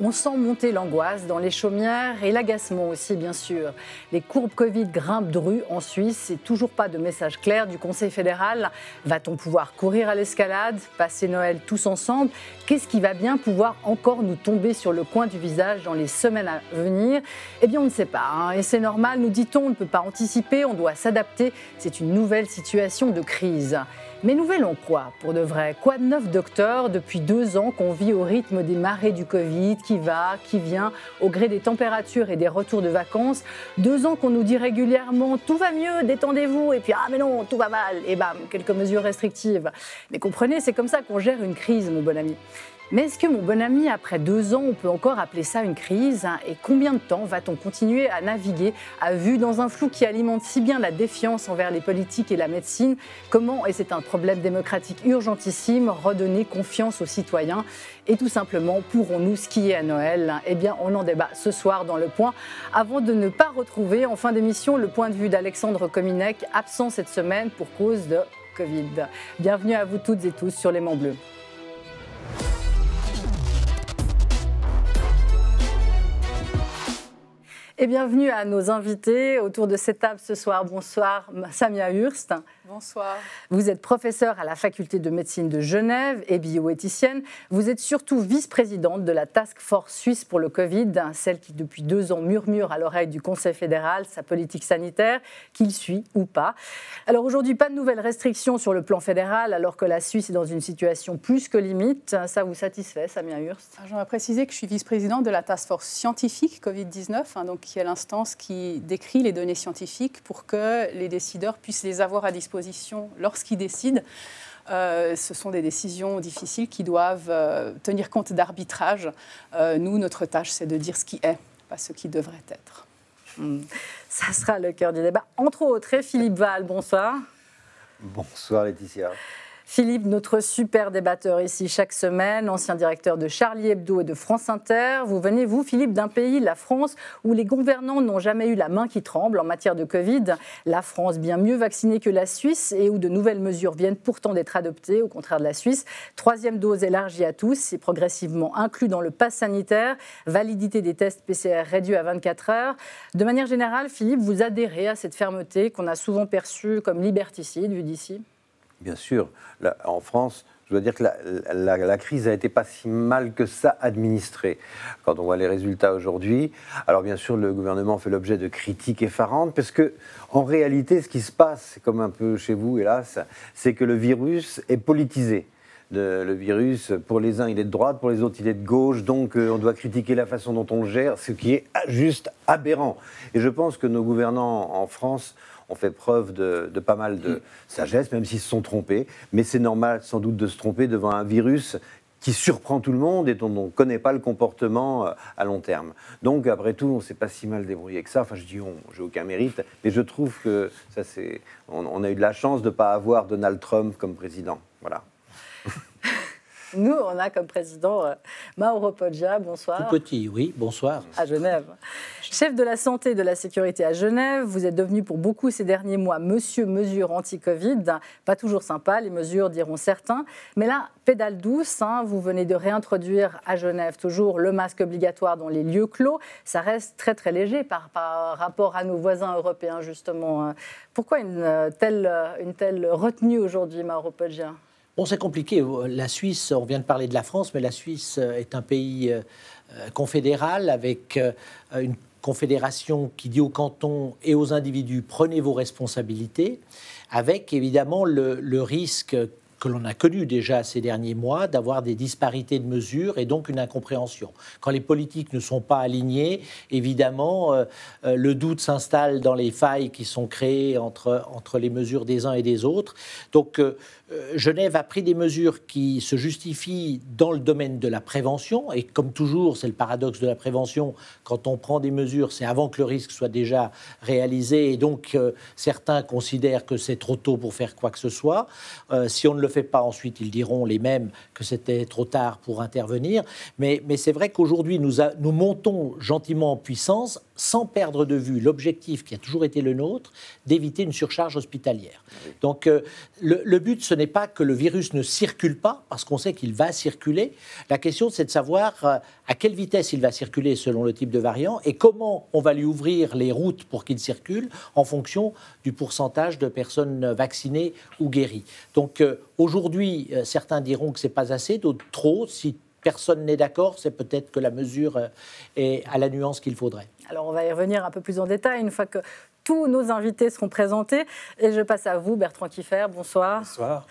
On sent monter l'angoisse dans les chaumières et l'agacement aussi, bien sûr. Les courbes Covid grimpent dru en Suisse et toujours pas de message clair du Conseil fédéral. Va-t-on pouvoir courir à l'escalade, passer Noël tous ensemble? Qu'est-ce qui va bien pouvoir encore nous tomber sur le coin du visage dans les semaines à venir? Eh bien, on ne sait pas. Et c'est normal, nous dit-on, on ne peut pas anticiper, on doit s'adapter. C'est une nouvelle situation de crise. Mais nouvelle en quoi, pour de vrai? Quoi de neuf, docteur, depuis 2 ans qu'on vit au rythme des marées du Covid, qui va, qui vient, au gré des températures et des retours de vacances? 2 ans qu'on nous dit régulièrement « tout va mieux, détendez-vous » et puis « ah mais non, tout va mal » et bam, quelques mesures restrictives. Mais comprenez, c'est comme ça qu'on gère une crise, mon bon ami. Mais est-ce que, mon bon ami, après 2 ans, on peut encore appeler ça une crise? Et combien de temps va-t-on continuer à naviguer à vue dans un flou qui alimente si bien la défiance envers les politiques et la médecine? Comment, et c'est un problème démocratique urgentissime, redonner confiance aux citoyens? Et tout simplement, pourrons-nous skier à Noël? Eh bien, on en débat ce soir dans Le Point, avant de ne pas retrouver en fin d'émission le point de vue d'Alexandre Kominek, absent cette semaine pour cause de Covid. Bienvenue à vous toutes et tous sur l'Aimant Bleu. Et bienvenue à nos invités autour de cette table ce soir. Bonsoir Samia Hurst. Bonsoir. Vous êtes professeure à la faculté de médecine de Genève et bioéthicienne. Vous êtes surtout vice-présidente de la Task Force suisse pour le Covid, celle qui depuis 2 ans murmure à l'oreille du Conseil fédéral sa politique sanitaire, qu'il suit ou pas. Alors aujourd'hui, pas de nouvelles restrictions sur le plan fédéral alors que la Suisse est dans une situation plus que limite. Ça vous satisfait, Samia Hurst? J'aimerais préciser que je suis vice-présidente de la Task Force scientifique Covid-19, donc qui est l'instance qui décrit les données scientifiques pour que les décideurs puissent les avoir à disposition lorsqu'ils décident. Ce sont des décisions difficiles qui doivent tenir compte d'arbitrage. Nous, notre tâche, c'est de dire ce qui est, pas ce qui devrait être. Ça sera le cœur du débat. Entre autres, Philippe Val, bonsoir. Bonsoir Laetitia. Philippe, notre super débatteur ici chaque semaine, ancien directeur de Charlie Hebdo et de France Inter. Vous venez, vous, Philippe, d'un pays, la France, où les gouvernants n'ont jamais eu la main qui tremble en matière de Covid. La France, bien mieux vaccinée que la Suisse et où de nouvelles mesures viennent pourtant d'être adoptées, au contraire de la Suisse. 3e dose élargie à tous et progressivement inclus dans le pass sanitaire. Validité des tests PCR réduits à 24 heures. De manière générale, Philippe, vous adhérez à cette fermeté qu'on a souvent perçue comme liberticide, vu d'ici? Bien sûr. Là, en France, je dois dire que la crise n'a été pas si mal que ça administrée. Quand on voit les résultats aujourd'hui, alors bien sûr, le gouvernement fait l'objet de critiques effarantes, parce que en réalité, ce qui se passe, c'est comme un peu chez vous, hélas, c'est que le virus est politisé. Le virus, pour les uns, il est de droite, pour les autres, il est de gauche, donc on doit critiquer la façon dont on le gère, ce qui est juste aberrant. Et je pense que nos gouvernants en France ont fait preuve de pas mal de sagesse, même s'ils se sont trompés. Mais c'est normal, sans doute, de se tromper devant un virus qui surprend tout le monde et dont on ne connaît pas le comportement à long terme. Donc, après tout, on ne s'est pas si mal débrouillé que ça. Enfin, je dis on, j'ai aucun mérite, mais je trouve que ça, on a eu de la chance de ne pas avoir Donald Trump comme président. Voilà. Nous, on a comme président Mauro Poggia, bonsoir. Tout petit, oui, bonsoir. À Genève. Chef de la santé et de la sécurité à Genève, vous êtes devenu pour beaucoup ces derniers mois Monsieur Mesure anti-Covid. Pas toujours sympa, les mesures diront certains. Mais là, pédale douce, vous venez de réintroduire à Genève toujours le masque obligatoire dans les lieux clos. Ça reste très très léger par rapport à nos voisins européens justement. Pourquoi une telle retenue aujourd'hui, Mauro Poggia? Bon, c'est compliqué. La Suisse, on vient de parler de la France, mais la Suisse est un pays confédéral avec une confédération qui dit aux cantons et aux individus « prenez vos responsabilités », avec évidemment le risque que l'on a connu déjà ces derniers mois, d'avoir des disparités de mesures et donc une incompréhension. Quand les politiques ne sont pas alignés, évidemment, le doute s'installe dans les failles qui sont créées entre les mesures des uns et des autres. Donc, Genève a pris des mesures qui se justifient dans le domaine de la prévention, et comme toujours, c'est le paradoxe de la prévention, quand on prend des mesures, c'est avant que le risque soit déjà réalisé, et donc certains considèrent que c'est trop tôt pour faire quoi que ce soit. Si on ne le fait pas ensuite, ils diront les mêmes que c'était trop tard pour intervenir, mais c'est vrai qu'aujourd'hui, nous montons gentiment en puissance sans perdre de vue l'objectif qui a toujours été le nôtre, d'éviter une surcharge hospitalière. Oui. Donc le but, ce n'est pas que le virus ne circule pas, parce qu'on sait qu'il va circuler. La question, c'est de savoir à quelle vitesse il va circuler selon le type de variant et comment on va lui ouvrir les routes pour qu'il circule en fonction du pourcentage de personnes vaccinées ou guéries. Donc aujourd'hui, certains diront que ce n'est pas assez, d'autres trop. Si personne n'est d'accord, c'est peut-être que la mesure est à la nuance qu'il faudrait. Alors, on va y revenir un peu plus en détail une fois que tous nos invités seront présentés. Et je passe à vous, Bertrand Kieffer. Bonsoir. Bonsoir.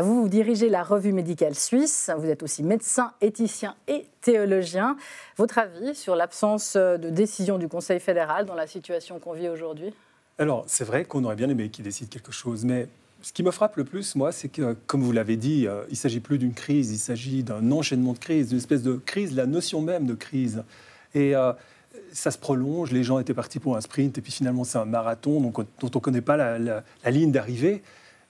Vous dirigez la Revue médicale suisse. Vous êtes aussi médecin, éthicien et théologien. Votre avis sur l'absence de décision du Conseil fédéral dans la situation qu'on vit aujourd'hui ? Alors, c'est vrai qu'on aurait bien aimé qu'il décide quelque chose, mais ce qui me frappe le plus, moi, c'est que, comme vous l'avez dit, il ne s'agit plus d'une crise, il s'agit d'un enchaînement de crises, d'une espèce de crise, la notion même de crise. Et ça se prolonge, les gens étaient partis pour un sprint, et puis finalement c'est un marathon dont on ne connaît pas la ligne d'arrivée,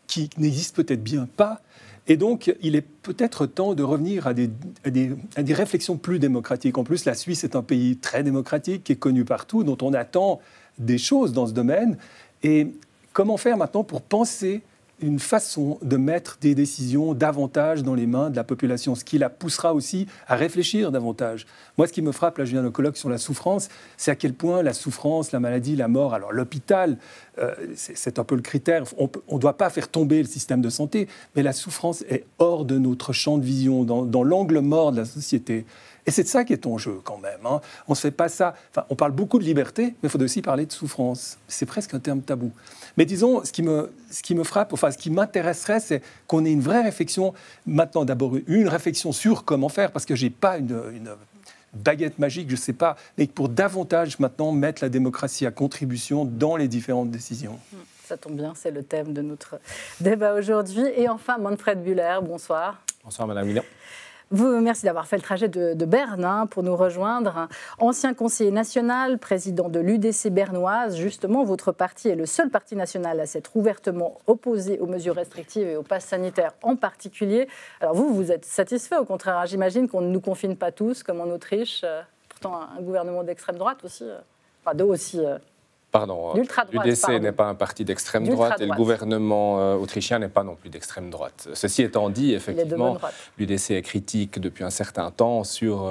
qui n'existe peut-être bien pas. Et donc, il est peut-être temps de revenir à des réflexions plus démocratiques. En plus, la Suisse est un pays très démocratique, qui est connu partout, dont on attend des choses dans ce domaine. Et comment faire maintenant pour penser une façon de mettre des décisions davantage dans les mains de la population, ce qui la poussera aussi à réfléchir davantage. Moi, ce qui me frappe, là je viens d'un colloque sur la souffrance, c'est à quel point la souffrance, la maladie, la mort, alors l'hôpital, c'est un peu le critère, on ne doit pas faire tomber le système de santé, mais la souffrance est hors de notre champ de vision, dans l'angle mort de la société. Et c'est de ça qui est en jeu quand même. Hein. On ne fait pas ça. Enfin, on parle beaucoup de liberté, mais il faut aussi parler de souffrance. C'est presque un terme tabou. Mais disons, ce qui me frappe, enfin, ce qui m'intéresserait, c'est qu'on ait une vraie réflexion. Maintenant, d'abord, une réflexion sur comment faire, parce que je n'ai pas une baguette magique, je ne sais pas, mais pour davantage maintenant mettre la démocratie à contribution dans les différentes décisions. Ça tombe bien, c'est le thème de notre débat aujourd'hui. Et enfin, Manfred Bühler, bonsoir. Bonsoir, Madame Millian. Merci d'avoir fait le trajet de Berne pour nous rejoindre. Ancien conseiller national, président de l'UDC bernoise, justement, votre parti est le seul parti national à s'être ouvertement opposé aux mesures restrictives et au pass sanitaire en particulier. Alors vous êtes satisfait, au contraire, j'imagine qu'on ne nous confine pas tous, comme en Autriche, pourtant un gouvernement d'extrême droite aussi, Pardon, l'UDC n'est pas un parti d'extrême droite et le gouvernement autrichien n'est pas non plus d'extrême droite. Ceci étant dit, effectivement, l'UDC est critique depuis un certain temps sur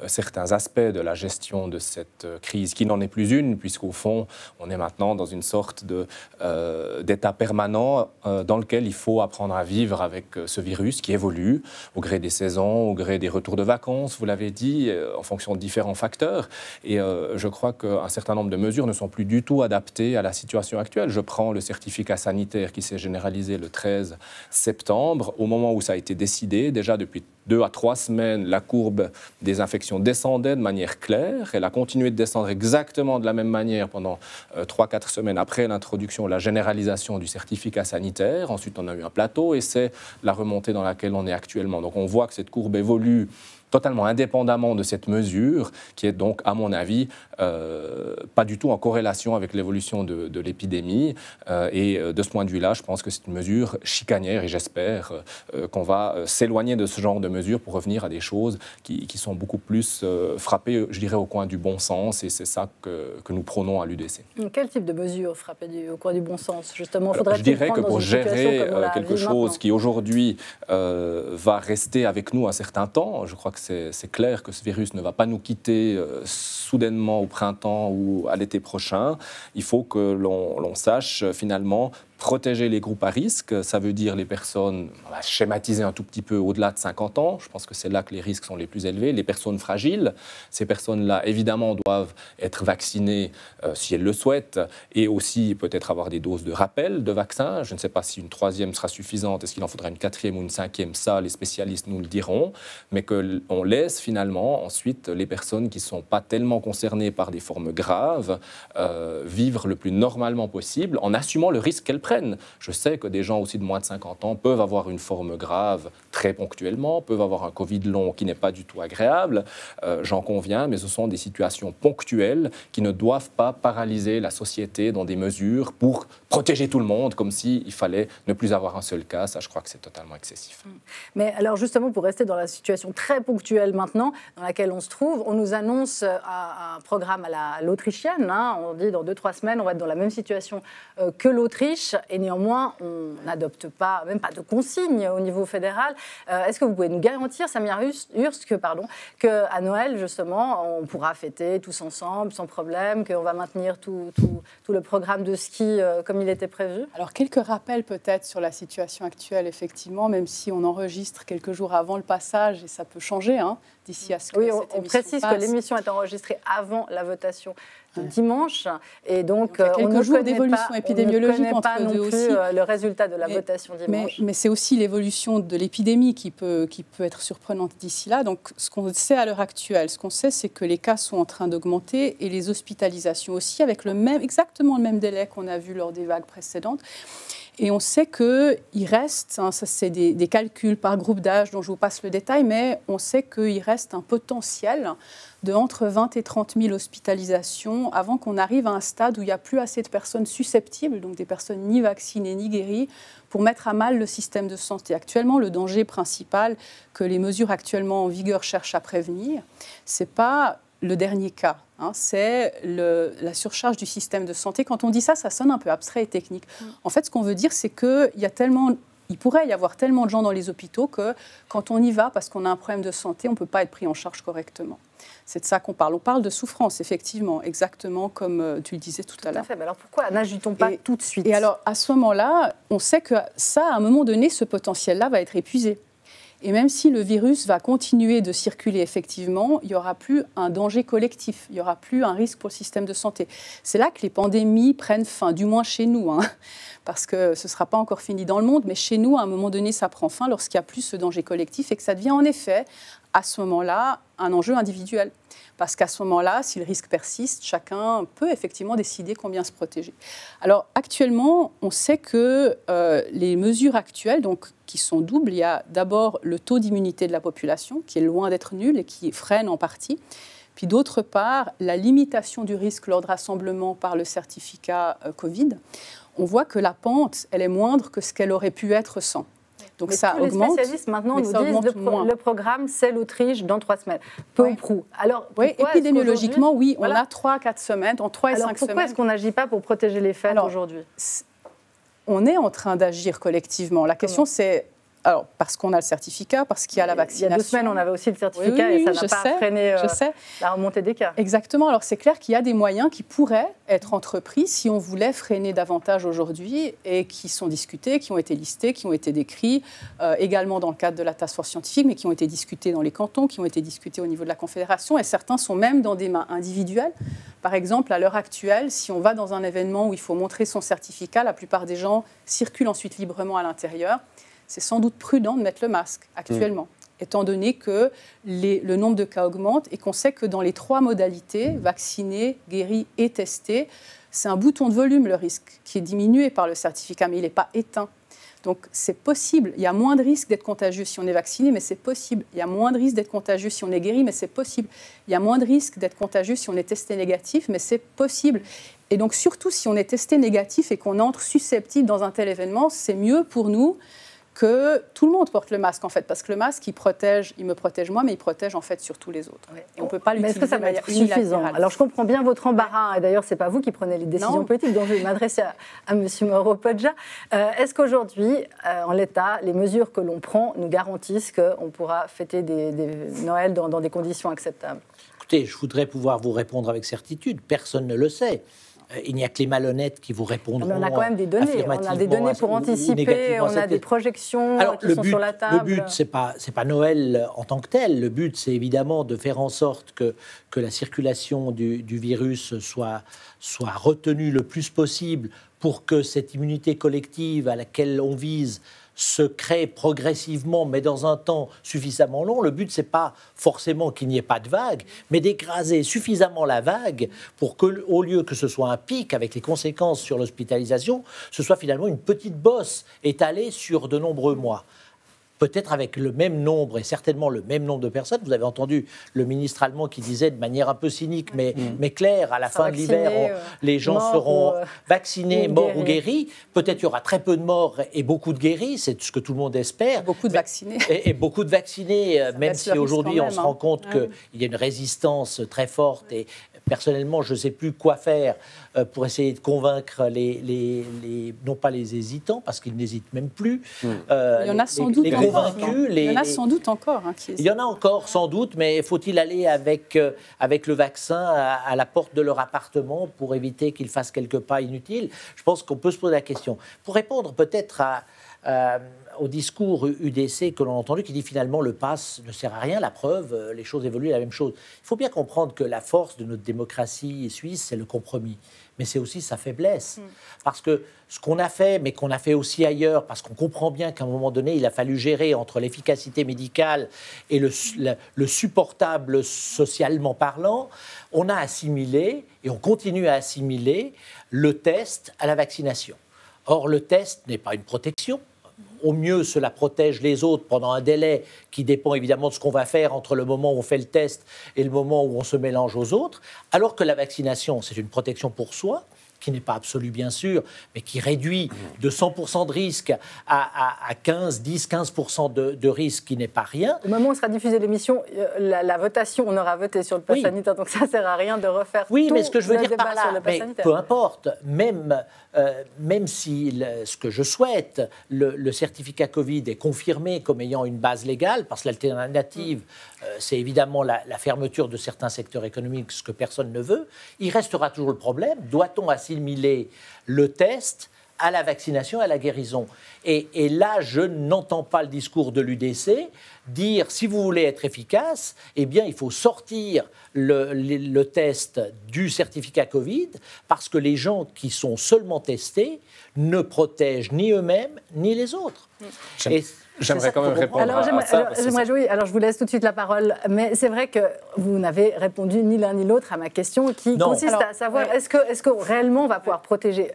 certains aspects de la gestion de cette crise, qui n'en est plus une, puisqu'au fond, on est maintenant dans une sorte d'état permanent dans lequel il faut apprendre à vivre avec ce virus qui évolue au gré des saisons, au gré des retours de vacances, vous l'avez dit, en fonction de différents facteurs. Et je crois qu'un certain nombre de mesures ne sont plus du tout adapté à la situation actuelle. Je prends le certificat sanitaire qui s'est généralisé le 13 septembre. Au moment où ça a été décidé, déjà depuis 2 à 3 semaines, la courbe des infections descendait de manière claire. Elle a continué de descendre exactement de la même manière pendant 3-4 semaines après l'introduction, la généralisation du certificat sanitaire. Ensuite, on a eu un plateau et c'est la remontée dans laquelle on est actuellement. Donc on voit que cette courbe évolue totalement indépendamment de cette mesure, qui est donc, à mon avis, pas du tout en corrélation avec l'évolution de l'épidémie. Et de ce point de vue-là, je pense que c'est une mesure chicanière et j'espère qu'on va s'éloigner de ce genre de mesures pour revenir à des choses qui sont beaucoup plus frappées, je dirais, au coin du bon sens. Et c'est ça que nous prônons à l'UDC. Quel type de mesures frappées au coin du bon sens, justement? Je dirais que pour gérer quelque chose qui, aujourd'hui, va rester avec nous un certain temps, je crois que c'est clair que ce virus ne va pas nous quitter soudainement au printemps ou à l'été prochain. Il faut que l'on sache finalement protéger les groupes à risque, ça veut dire les personnes, on va schématiser un tout petit peu au-delà de 50 ans, je pense que c'est là que les risques sont les plus élevés, les personnes fragiles, ces personnes-là évidemment doivent être vaccinées si elles le souhaitent et aussi peut-être avoir des doses de rappel de vaccins. Je ne sais pas si une 3e sera suffisante, est-ce qu'il en faudra une 4e ou une 5e, ça les spécialistes nous le diront, mais qu'on laisse finalement ensuite les personnes qui ne sont pas tellement concernées par des formes graves vivre le plus normalement possible en assumant le risque qu'elles prennent. prennent. Je sais que des gens aussi de moins de 50 ans peuvent avoir une forme grave très ponctuellement, peuvent avoir un Covid long qui n'est pas du tout agréable, j'en conviens, mais ce sont des situations ponctuelles qui ne doivent pas paralyser la société dans des mesures pour protéger tout le monde, comme s'il fallait ne plus avoir un seul cas. Ça, je crois que c'est totalement excessif. Mais alors justement, pour rester dans la situation très ponctuelle maintenant, dans laquelle on se trouve, on nous annonce un programme à l'autrichienne. On dit dans 2-3 semaines, on va être dans la même situation que l'Autriche, et néanmoins, on n'adopte pas, même pas de consignes au niveau fédéral. Est-ce que vous pouvez nous garantir, Samir Hurst, qu'à Noël, justement, on pourra fêter tous ensemble, sans problème, qu'on va maintenir tout le programme de ski comme il était prévu? Alors, quelques rappels peut-être sur la situation actuelle, effectivement, même si on enregistre quelques jours avant le passage, et ça peut changer d'ici à ce que cette émission on précise passe. que l'émission est enregistrée avant la votation dimanche, et donc on ne connaît pas non plus le résultat de la votation dimanche. Mais c'est aussi l'évolution de l'épidémie qui peut être surprenante d'ici là. Donc, ce qu'on sait à l'heure actuelle, c'est que les cas sont en train d'augmenter et les hospitalisations aussi, avec exactement le même délai qu'on a vu lors des vagues précédentes. Et on sait qu'il reste, ça c'est des calculs par groupe d'âge dont je vous passe le détail, mais on sait qu'il reste un potentiel de entre 20 et 30 000 hospitalisations avant qu'on arrive à un stade où il n'y a plus assez de personnes susceptibles, donc des personnes ni vaccinées ni guéries, pour mettre à mal le système de santé. Actuellement, le danger principal que les mesures actuellement en vigueur cherchent à prévenir, ce n'est pas le dernier cas. C'est la surcharge du système de santé. Quand on dit ça, ça sonne un peu abstrait et technique. En fait, ce qu'on veut dire, c'est qu'il pourrait y avoir tellement de gens dans les hôpitaux que quand on y va, parce qu'on a un problème de santé, on ne peut pas être pris en charge correctement. C'est de ça qu'on parle. On parle de souffrance, effectivement, exactement comme tu le disais tout à l'heure. Tout à fait. Mais alors pourquoi n'agit-on pas tout de suite? Et alors, à ce moment-là, on sait que ça, à un moment donné, ce potentiel-là va être épuisé. Et même si le virus va continuer de circuler effectivement, il n'y aura plus un danger collectif, il n'y aura plus un risque pour le système de santé. C'est là que les pandémies prennent fin, du moins chez nous, parce que ce ne sera pas encore fini dans le monde, mais chez nous, à un moment donné, ça prend fin lorsqu'il n'y a plus ce danger collectif et que ça devient en effet, à ce moment-là, un enjeu individuel. Parce qu'à ce moment-là, si le risque persiste, chacun peut effectivement décider combien se protéger. Alors actuellement, on sait que les mesures actuelles, qui sont doubles, il y a d'abord le taux d'immunité de la population, qui est loin d'être nul et qui freine en partie. Puis d'autre part, la limitation du risque lors de rassemblement par le certificat Covid. On voit que la pente, elle est moindre que ce qu'elle aurait pu être sans. Donc mais ça tous augmente. Les spécialistes maintenant nous disent le programme, c'est l'Autriche dans 3 semaines. Peu ou prou. Alors, épidémiologiquement, oui, on a 3-4 semaines, en 3 et 5 semaines. Pourquoi est-ce qu'on n'agit pas pour protéger les fêtes aujourd'hui? On est en train d'agir collectivement. La question, c'est... Alors, parce qu'on a le certificat, parce qu'il y a la vaccination. Il y a 2 semaines, on avait aussi le certificat et ça n'a pas freiné la remontée des cas. Exactement. Alors, c'est clair qu'il y a des moyens qui pourraient être entrepris si on voulait freiner davantage aujourd'hui et qui sont discutés, qui ont été listés, qui ont été décrits, également dans le cadre de la task force scientifique, mais qui ont été discutés dans les cantons, qui ont été discutés au niveau de la Confédération et certains sont même dans des mains individuelles. Par exemple, à l'heure actuelle, si on va dans un événement où il faut montrer son certificat, la plupart des gens circulent ensuite librement à l'intérieur. C'est sans doute prudent de mettre le masque actuellement, étant donné que le nombre de cas augmente et qu'on sait que dans les 3 modalités, vacciné, guéri et testé, c'est un bouton de volume, le risque, qui est diminué par le certificat, mais il n'est pas éteint. Donc c'est possible, il y a moins de risque d'être contagieux si on est vacciné, mais c'est possible. Il y a moins de risque d'être contagieux si on est guéri, mais c'est possible. Il y a moins de risque d'être contagieux si on est testé négatif, mais c'est possible. Et donc surtout si on est testé négatif et qu'on entre susceptible dans un tel événement, c'est mieux pour nous que tout le monde porte le masque, en fait, parce que le masque, il me protège moi, mais il protège, en fait, surtout les autres. Et on ne peut pas l'utiliser. Mais est-ce que ça va être suffisant? Alors, je comprends bien votre embarras, et d'ailleurs, ce n'est pas vous qui prenez les décisions politiques, donc je vais m'adresser à M. Mauro Poggia. Est-ce qu'aujourd'hui, en l'état, les mesures que l'on prend nous garantissent qu'on pourra fêter des Noël dans des conditions acceptables? Écoutez, je voudrais pouvoir vous répondre avec certitude. Personne ne le sait. Il n'y a que les malhonnêtes qui vous répondront. Mais on a quand même des données. On a des données pour anticiper, on a des projections qui sont sur la table. Le but, c'est pas Noël en tant que tel. Le but, c'est évidemment de faire en sorte que la circulation du virus soit retenue le plus possible pour que cette immunité collective à laquelle on vise se crée progressivement, mais dans un temps suffisamment long. Le but, ce n'est pas forcément qu'il n'y ait pas de vague, mais d'écraser suffisamment la vague pour que, au lieu que ce soit un pic avec les conséquences sur l'hospitalisation, ce soit finalement une petite bosse étalée sur de nombreux mois. Peut-être avec le même nombre, et certainement le même nombre de personnes. Vous avez entendu le ministre allemand qui disait de manière un peu cynique, mais claire, à la fin de l'hiver, les gens seront vaccinés, morts ou guéris. Peut-être il y aura très peu de morts et beaucoup de guéris, c'est ce que tout le monde espère. Beaucoup de vaccinés. Et beaucoup de vaccinés, même si aujourd'hui on se rend compte qu'il y a une résistance très forte. Et personnellement, je ne sais plus quoi faire pour essayer de convaincre non pas les hésitants, parce qu'ils n'hésitent même plus. Il y en a sans doute convaincus. Il y en a sans doute encore. Il y en a encore sans doute, mais faut-il aller avec le vaccin à la porte de leur appartement pour éviter qu'ils fassent quelques pas inutiles? Je pense qu'on peut se poser la question. Pour répondre peut-être au discours UDC que l'on a entendu, qui dit finalement le pass ne sert à rien, la preuve, les choses évoluent, la même chose. Il faut bien comprendre que la force de notre démocratie suisse, c'est le compromis. Mais c'est aussi sa faiblesse. Parce que ce qu'on a fait, mais qu'on a fait aussi ailleurs, parce qu'on comprend bien qu'à un moment donné, il a fallu gérer entre l'efficacité médicale et le supportable socialement parlant, on a assimilé, et on continue à assimiler, le test à la vaccination. Or, le test n'est pas une protection. Au mieux, cela protège les autres pendant un délai qui dépend évidemment de ce qu'on va faire entre le moment où on fait le test et le moment où on se mélange aux autres, alors que la vaccination, c'est une protection pour soi, qui n'est pas absolue bien sûr, mais qui réduit de 100% de risque à 10-15% de risque, qui n'est pas rien. Au moment où sera diffusée l'émission, la votation, on aura voté sur le pass sanitaire, donc ça ne sert à rien de refaire tout mais ce que je veux dire par là, peu importe, même si ce que je souhaite, le certificat Covid est confirmé comme ayant une base légale, parce que l'alternative, c'est évidemment la fermeture de certains secteurs économiques, ce que personne ne veut, il restera toujours le problème. Doit-on assimiler le test à la vaccination, à la guérison? Et là, je n'entends pas le discours de l'UDC dire, si vous voulez être efficace, eh bien, il faut sortir le test du certificat Covid, parce que les gens qui sont seulement testés ne protègent ni eux-mêmes, ni les autres. J'aimerais quand même répondre à ça. Alors, je vous laisse tout de suite la parole, mais c'est vrai que vous n'avez répondu ni l'un ni l'autre à ma question qui consiste à savoir, est-ce que réellement on va pouvoir protéger,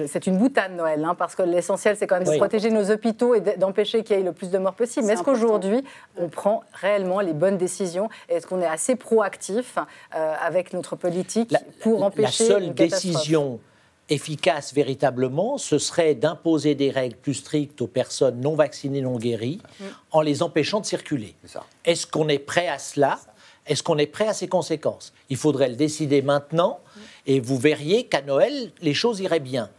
c'est une boutade Noël, parce que l'essentiel c'est quand même de protéger nos hôpitaux et d'empêcher qu'il y ait le plus de morts possible. Mais est-ce qu'aujourd'hui on prend réellement les bonnes décisions? Est-ce qu'on est assez proactif avec notre politique pour empêcher la seule une catastrophe? décision efficace véritablement, ce serait d'imposer des règles plus strictes aux personnes non vaccinées, non guéries, en les empêchant de circuler. Est-ce qu'on est prêt à cela? Est-ce qu'on est prêt à ces conséquences? Il faudrait le décider maintenant, et vous verriez qu'à Noël, les choses iraient bien.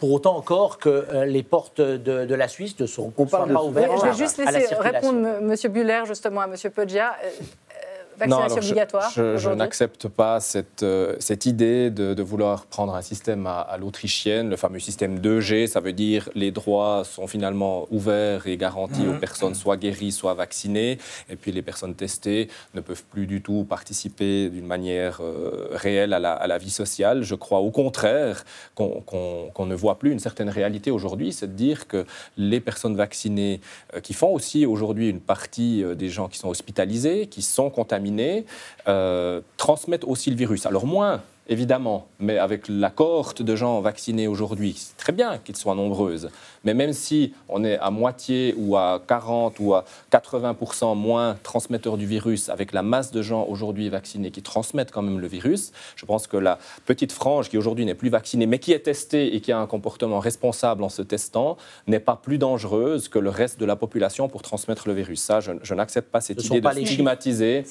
Pour autant encore que les portes de la Suisse ne sont pas ouvertes. Je vais juste laisser répondre M. Buller, justement, à M. Poggia. Vaccination obligatoire. Je n'accepte pas cette idée de vouloir prendre un système à l'autrichienne, le fameux système 2G. Ça veut dire les droits sont finalement ouverts et garantis aux personnes soit guéries, soit vaccinées. Et puis les personnes testées ne peuvent plus du tout participer d'une manière réelle à la vie sociale. Je crois au contraire qu'on ne voit plus une certaine réalité aujourd'hui. C'est de dire que les personnes vaccinées, qui font aussi aujourd'hui une partie des gens qui sont hospitalisés, qui sont contaminés, transmettent aussi le virus. Alors moins, évidemment, mais avec la cohorte de gens vaccinés aujourd'hui, c'est très bien qu'ils soient nombreuses. Mais même si on est à moitié ou à 40 ou à 80% moins transmetteurs du virus, avec la masse de gens aujourd'hui vaccinés qui transmettent quand même le virus, je pense que la petite frange qui aujourd'hui n'est plus vaccinée, mais qui est testée et qui a un comportement responsable en se testant, n'est pas plus dangereuse que le reste de la population pour transmettre le virus. Ça, je n'accepte pas cette idée de stigmatiser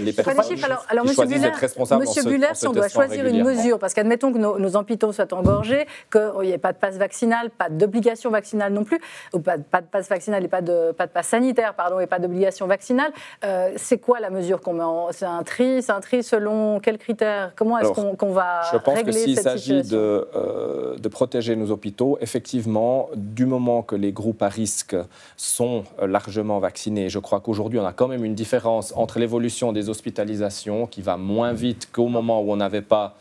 les personnes qui choisissent d'être responsables. Monsieur Buller, si on doit choisir une mesure, parce qu'admettons que nos hôpitaux soient engorgés, qu'il n'y ait pas de passe vaccinal, pas d'obligation vaccinale non plus, ou pas de passe vaccinal et pas de passe sanitaire, pardon, et pas d'obligation vaccinale, c'est quoi la mesure qu'on met C'est un tri selon quels critères? Comment est-ce qu'on va régler cette situation? Je pense que s'il s'agit de protéger nos hôpitaux, effectivement, du moment que les groupes à risque sont largement vaccinés, je crois qu'aujourd'hui, on a quand même une différence entre l'évolution des hospitalisations qui va moins vite qu'au moment où on n'avait pas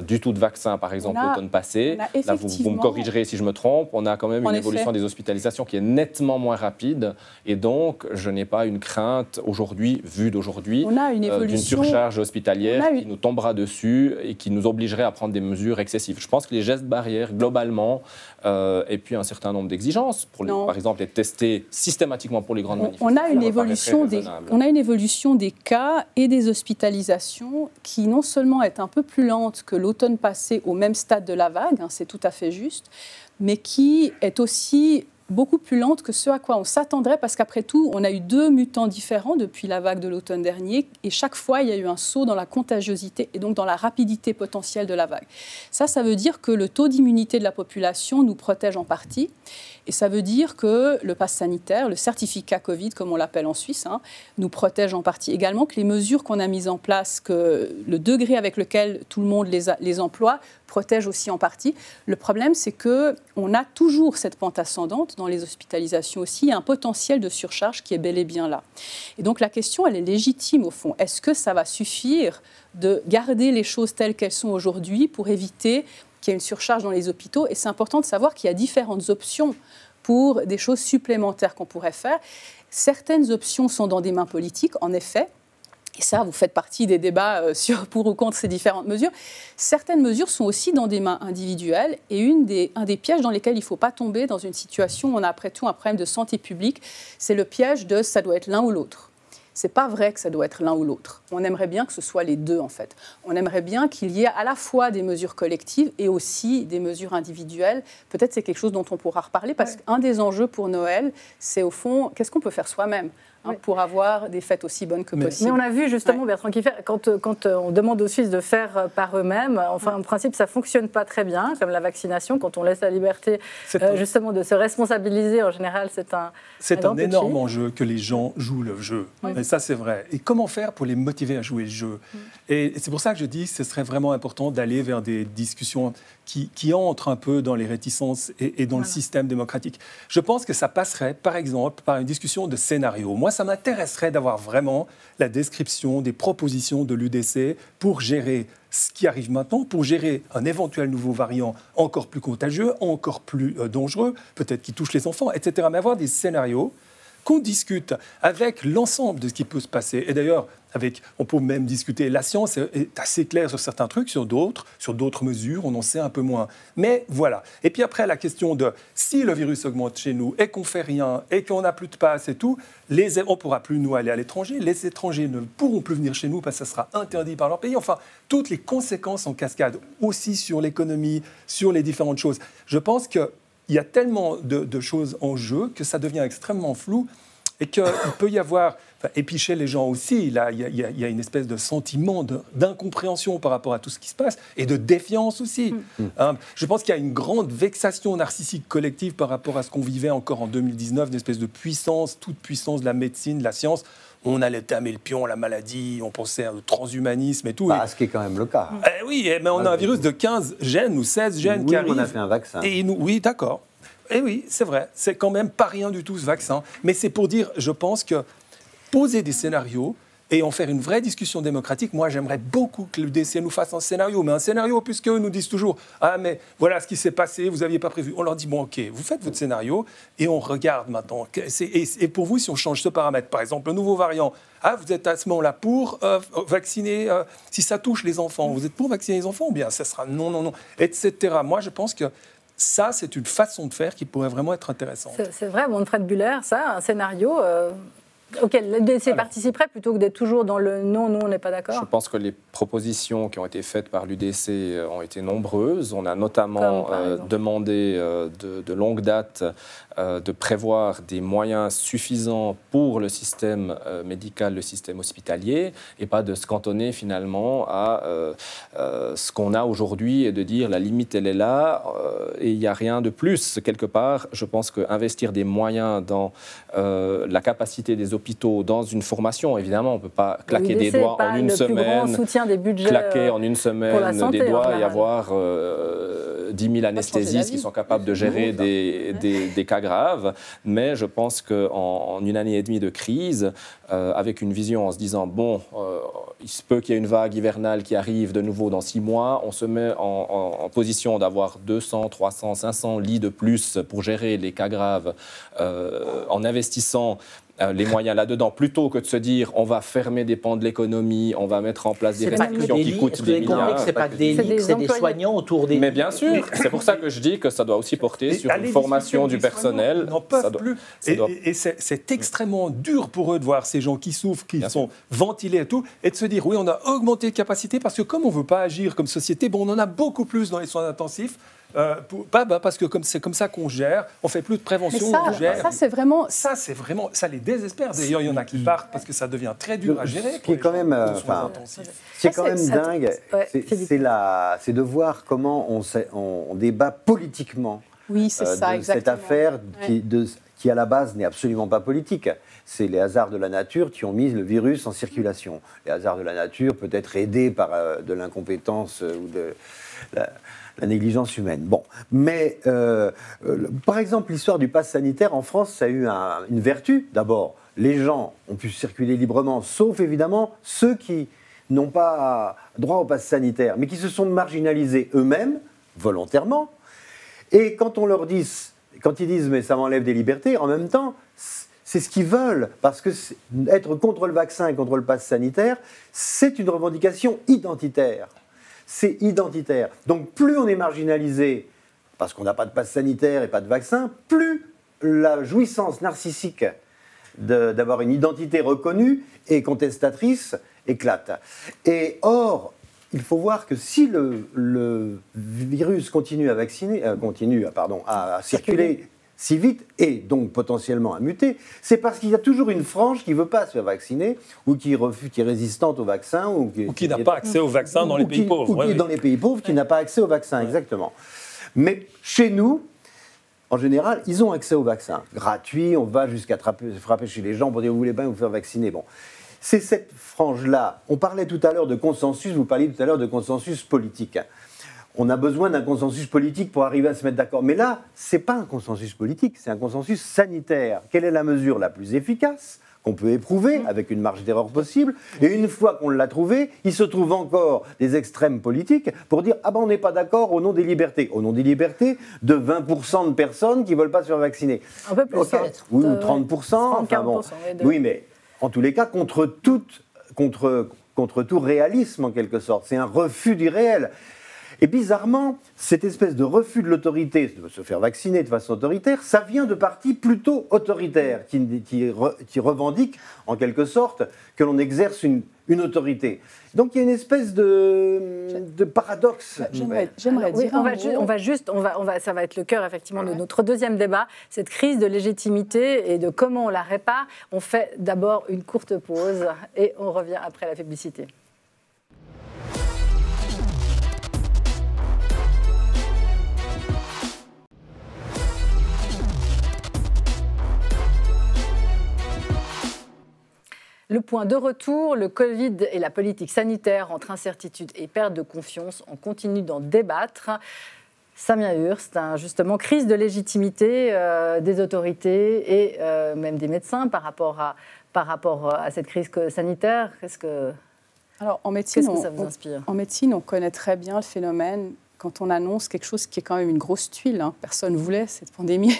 du tout de vaccin, par exemple, l'automne passé. Là, vous me corrigerez si je me trompe. On a quand même une évolution des hospitalisations qui est nettement moins rapide. Et donc, je n'ai pas une crainte aujourd'hui, vue d'aujourd'hui, d'une surcharge hospitalière qui nous tombera dessus et qui nous obligerait à prendre des mesures excessives. Je pense que les gestes barrières, globalement, et puis un certain nombre d'exigences, par exemple, être testé systématiquement pour les grandes manifestations. On a une évolution des cas et des hospitalisations qui non seulement est un peu plus lente que l'automne passé au même stade de la vague, c'est tout à fait juste, mais qui est aussi beaucoup plus lente que ce à quoi on s'attendrait, parce qu'après tout, on a eu 2 mutants différents depuis la vague de l'automne dernier, et chaque fois, il y a eu un saut dans la contagiosité et donc dans la rapidité potentielle de la vague. Ça veut dire que le taux d'immunité de la population nous protège en partie, et ça veut dire que le pass sanitaire, le certificat Covid, comme on l'appelle en Suisse, nous protège en partie également, que les mesures qu'on a mises en place, que le degré avec lequel tout le monde les emploie, protège aussi en partie. Le problème, c'est qu'on a toujours cette pente ascendante dans les hospitalisations aussi, il y a un potentiel de surcharge qui est bel et bien là. Et donc la question, elle est légitime au fond. Est-ce que ça va suffire de garder les choses telles qu'elles sont aujourd'hui pour éviter qu'il y ait une surcharge dans les hôpitaux? Et c'est important de savoir qu'il y a différentes options pour des choses supplémentaires qu'on pourrait faire. Certaines options sont dans des mains politiques, en effet. Et ça, vous faites partie des débats sur pour ou contre ces différentes mesures. Certaines mesures sont aussi dans des mains individuelles. Et un des pièges dans lesquels il ne faut pas tomber dans une situation où on a après tout un problème de santé publique, c'est le piège de ça doit être l'un ou l'autre. Ce n'est pas vrai que ça doit être l'un ou l'autre. On aimerait bien que ce soit les deux, en fait. On aimerait bien qu'il y ait à la fois des mesures collectives et aussi des mesures individuelles. Peut-être c'est quelque chose dont on pourra reparler, parce qu'un des enjeux pour Noël, c'est au fond, qu'est-ce qu'on peut faire soi-même pour avoir des fêtes aussi bonnes que possible. Mais on a vu justement, Bertrand Kiffer, quand on demande aux Suisses de faire par eux-mêmes, en principe, ça ne fonctionne pas très bien, comme la vaccination. Quand on laisse la liberté justement de se responsabiliser, en général, c'est un énorme enjeu que les gens jouent le jeu. Et ça, c'est vrai. Et comment faire pour les motiver à jouer le jeu? Et c'est pour ça que je dis que ce serait vraiment important d'aller vers des discussions qui entrent un peu dans les réticences et dans le système démocratique. Je pense que ça passerait, par exemple, par une discussion de scénario. Moi, ça m'intéresserait d'avoir vraiment la description des propositions de l'UDC pour gérer ce qui arrive maintenant, pour gérer un éventuel nouveau variant encore plus contagieux, encore plus dangereux, peut-être qui touche les enfants, etc. Mais avoir des scénarios qu'on discute avec l'ensemble de ce qui peut se passer. Et d'ailleurs, on peut même discuter. La science est assez claire sur certains trucs, sur d'autres mesures, on en sait un peu moins. Mais voilà. Et puis après, la question de si le virus augmente chez nous et qu'on ne fait rien et qu'on n'a plus de passe et tout, on ne pourra plus, nous, aller à l'étranger. Les étrangers ne pourront plus venir chez nous parce que ça sera interdit par leur pays. Enfin, toutes les conséquences en cascade, aussi sur l'économie, sur les différentes choses. Je pense qu'il y a tellement de choses en jeu que ça devient extrêmement flou et qu'il peut y avoir... Et puis chez les gens aussi, là, il y a une espèce de sentiment d'incompréhension par rapport à tout ce qui se passe et de défiance aussi. Je pense qu'il y a une grande vexation narcissique collective par rapport à ce qu'on vivait encore en 2019, une espèce de puissance, toute puissance de la médecine, de la science. On allait tamer le pion, la maladie, on pensait au transhumanisme et tout. Ce qui est quand même le cas. Oui, mais on a un virus de 15 gènes ou 16 gènes qui arrivent. On a fait un vaccin. Oui, d'accord. Et oui, c'est vrai, c'est quand même pas rien du tout ce vaccin. Mais c'est pour dire, je pense que poser des scénarios et en faire une vraie discussion démocratique, moi j'aimerais beaucoup que l'UDC nous fasse un scénario, mais un scénario puisque eux nous disent toujours « Ah mais voilà ce qui s'est passé, vous n'aviez pas prévu ». On leur dit « Bon ok, vous faites votre scénario et on regarde maintenant. Et pour vous, si on change ce paramètre, par exemple le nouveau variant, vous êtes à ce moment-là pour vacciner, si ça touche les enfants, vous êtes pour vacciner les enfants ou bien ça sera non, etc. » Moi je pense que ça, c'est une façon de faire qui pourrait vraiment être intéressante. C'est vrai, Manfred Bühler, ça, un scénario auquel l'UDC participerait plutôt que d'être toujours dans le non, nous on n'est pas d'accord. Je pense que les propositions qui ont été faites par l'UDC ont été nombreuses. On a notamment demandé de longue date de prévoir des moyens suffisants pour le système médical, le système hospitalier, et pas de se cantonner finalement à ce qu'on a aujourd'hui et de dire la limite elle est là et il n'y a rien de plus. Quelque part, je pense qu'investir des moyens dans la capacité des hôpitaux, dans une formation, évidemment, on ne peut pas claquer des doigts en une semaine, des budgets claquer en une semaine des doigts et avoir 10 000 anesthésistes qui sont capables de gérer des cas graves. Mais je pense qu'en une année et demie de crise, avec une vision en se disant, bon, il se peut qu'il y ait une vague hivernale qui arrive de nouveau dans 6 mois, on se met en position d'avoir 200, 300, 500 lits de plus pour gérer les cas graves en investissant les moyens là-dedans, plutôt que de se dire on va fermer des pans de l'économie, on va mettre en place des restrictions qui coûtent des milliards. C'est pas que des lits, c'est des soignants autour des lits. Mais bien sûr, c'est pour ça que je dis que ça doit aussi porter sur une formation du personnel. Ils n'en peuvent plus. Et c'est extrêmement dur pour eux de voir ces gens qui souffrent, qui sont ventilés et tout, et de se dire oui, on a augmenté les capacités parce que comme on ne veut pas agir comme société, bon, on en a beaucoup plus dans les soins intensifs. Parce que c'est comme ça qu'on gère, on fait plus de prévention, on gère. Ça, c'est vraiment... Ça les désespère. D'ailleurs, il y en a qui partent parce que ça devient très dur à gérer. Ce qui est quand même, dingue, c'est de voir comment on débat politiquement de cette affaire qui, à la base, n'est absolument pas politique. C'est les hasards de la nature qui ont mis le virus en circulation. Les hasards de la nature, peut-être aidés par de l'incompétence ou de la négligence humaine. Bon, mais par exemple, l'histoire du pass sanitaire en France, ça a eu une vertu. D'abord, les gens ont pu circuler librement, sauf évidemment ceux qui n'ont pas droit au pass sanitaire, mais qui se sont marginalisés eux-mêmes, volontairement. Et quand ils disent mais ça m'enlève des libertés, en même temps, c'est ce qu'ils veulent, parce que être contre le vaccin et contre le pass sanitaire, c'est une revendication identitaire. C'est identitaire. Donc plus on est marginalisé, parce qu'on n'a pas de passe sanitaire et pas de vaccin, plus la jouissance narcissique d'avoir une identité reconnue et contestatrice éclate. Et or, il faut voir que si le virus continue à circuler si vite et donc potentiellement à muter, c'est parce qu'il y a toujours une frange qui ne veut pas se faire vacciner ou qui est résistante au vaccin ou qui n'a pas accès au vaccin dans les pays pauvres. Ou qui est dans les pays pauvres qui n'a pas accès au vaccin, exactement. Mais chez nous, en général, ils ont accès au vaccin. Gratuit, on va jusqu'à frapper chez les gens pour dire vous voulez bien vous faire vacciner. Bon. C'est cette frange-là. On parlait tout à l'heure de consensus, vous parliez tout à l'heure de consensus politique. On a besoin d'un consensus politique pour arriver à se mettre d'accord. Mais là, ce n'est pas un consensus politique, c'est un consensus sanitaire. Quelle est la mesure la plus efficace qu'on peut éprouver avec une marge d'erreur possible? Et une fois qu'on l'a trouvée, il se trouve encore des extrêmes politiques pour dire « Ah ben on n'est pas d'accord au nom des libertés ». Au nom des libertés de 20% de personnes qui ne veulent pas se faire vacciner. Un peu plus, peut-être. Oui, ou 30%. 30, bon. Oui, mais en tous les cas, contre tout réalisme en quelque sorte. C'est un refus du réel. Et bizarrement, cette espèce de refus de l'autorité, de se faire vacciner de façon autoritaire, ça vient de partis plutôt autoritaires, qui revendiquent en quelque sorte que l'on exerce une autorité. Donc il y a une espèce de paradoxe. J'aimerais dire ça va être le cœur effectivement de notre deuxième débat, cette crise de légitimité et de comment on la répare. On fait d'abord une courte pause et on revient après la publicité. Le point de retour, le Covid et la politique sanitaire entre incertitude et perte de confiance. On continue d'en débattre. Samia Hurst, justement, crise de légitimité des autorités et même des médecins par rapport à cette crise sanitaire. Alors, en médecine, qu'est-ce que ça vous inspire ? En médecine, on connaît très bien le phénomène quand on annonce quelque chose qui est quand même une grosse tuile. Personne ne voulait cette pandémie.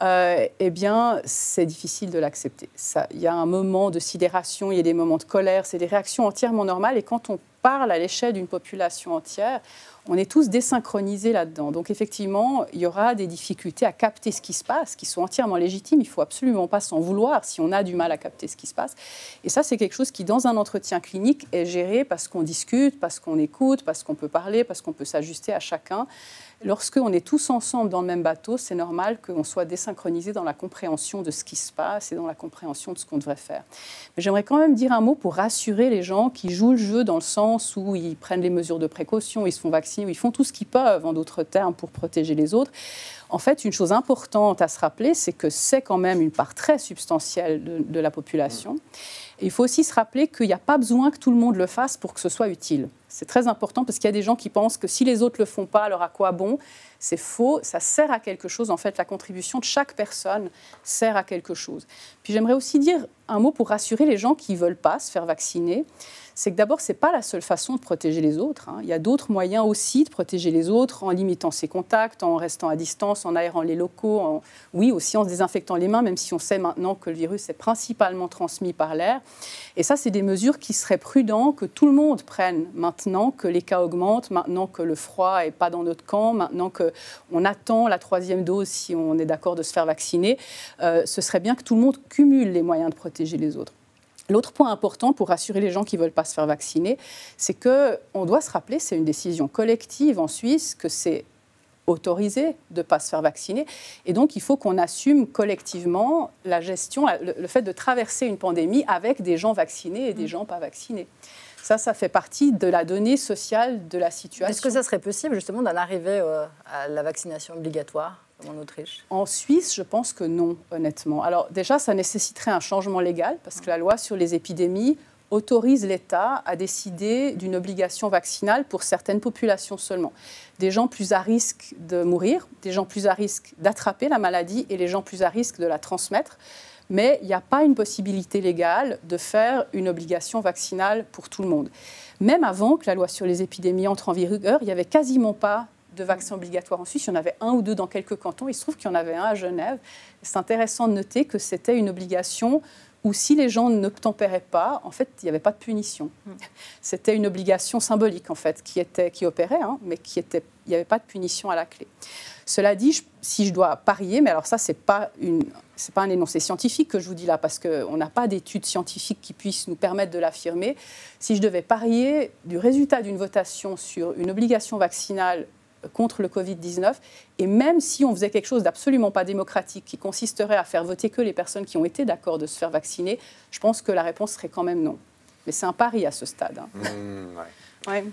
Eh bien, c'est difficile de l'accepter. Il y a un moment de sidération, il y a des moments de colère, c'est des réactions entièrement normales. Et quand on parle à l'échelle d'une population entière, on est tous désynchronisés là-dedans. Donc, effectivement, il y aura des difficultés à capter ce qui se passe, qui sont entièrement légitimes. Il ne faut absolument pas s'en vouloir si on a du mal à capter ce qui se passe. Et ça, c'est quelque chose qui, dans un entretien clinique, est géré parce qu'on discute, parce qu'on écoute, parce qu'on peut parler, parce qu'on peut s'ajuster à chacun. Lorsqu'on est tous ensemble dans le même bateau, c'est normal qu'on soit désynchronisé dans la compréhension de ce qui se passe et dans la compréhension de ce qu'on devrait faire. Mais j'aimerais quand même dire un mot pour rassurer les gens qui jouent le jeu dans le sens où ils prennent les mesures de précaution, ils se font vacciner, où ils font tout ce qu'ils peuvent, en d'autres termes, pour protéger les autres. En fait, une chose importante à se rappeler, c'est que c'est quand même une part très substantielle de la population. Et il faut aussi se rappeler qu'il n'y a pas besoin que tout le monde le fasse pour que ce soit utile. C'est très important parce qu'il y a des gens qui pensent que si les autres ne le font pas, alors à quoi bon? C'est faux, ça sert à quelque chose. En fait, la contribution de chaque personne sert à quelque chose. Puis j'aimerais aussi dire un mot pour rassurer les gens qui ne veulent pas se faire vacciner. C'est que d'abord, ce n'est pas la seule façon de protéger les autres. Il y a d'autres moyens aussi de protéger les autres en limitant ses contacts, en restant à distance, en aérant les locaux, oui, aussi en se désinfectant les mains, même si on sait maintenant que le virus est principalement transmis par l'air. Et ça, c'est des mesures qui seraient prudentes que tout le monde prenne maintenant que les cas augmentent, maintenant que le froid n'est pas dans notre camp, maintenant qu'on attend la 3e dose si on est d'accord de se faire vacciner. Ce serait bien que tout le monde cumule les moyens de protéger les autres. L'autre point important pour rassurer les gens qui ne veulent pas se faire vacciner, c'est qu'on doit se rappeler, c'est une décision collective en Suisse, que c'est autorisé de ne pas se faire vacciner. Et donc, il faut qu'on assume collectivement la gestion, le fait de traverser une pandémie avec des gens vaccinés et des gens pas vaccinés. Ça fait partie de la donnée sociale de la situation. Est-ce que ça serait possible, justement, d'en arriver à la vaccination obligatoire en Autriche? En Suisse, je pense que non, honnêtement. Alors déjà, ça nécessiterait un changement légal, parce que la loi sur les épidémies autorise l'État à décider d'une obligation vaccinale pour certaines populations seulement. Des gens plus à risque de mourir, des gens plus à risque d'attraper la maladie et les gens plus à risque de la transmettre. Mais il n'y a pas une possibilité légale de faire une obligation vaccinale pour tout le monde. Même avant que la loi sur les épidémies entre en vigueur, il n'y avait quasiment pas de vaccins obligatoires en Suisse. Il y en avait 1 ou 2 dans quelques cantons. Il se trouve qu'il y en avait un à Genève. C'est intéressant de noter que c'était une obligation où si les gens n'obtempéraient pas, en fait, il n'y avait pas de punition. C'était une obligation symbolique, en fait, qui opérait, mais il n'y avait pas de punition à la clé. Cela dit, si je dois parier, mais alors ça, c'est pas un énoncé scientifique que je vous dis là, parce qu'on n'a pas d'études scientifiques qui puissent nous permettre de l'affirmer. Si je devais parier du résultat d'une votation sur une obligation vaccinale contre le Covid-19, et même si on faisait quelque chose d'absolument pas démocratique, qui consisterait à faire voter que les personnes qui ont été d'accord de se faire vacciner, je pense que la réponse serait quand même non. Mais c'est un pari à ce stade. Ouais.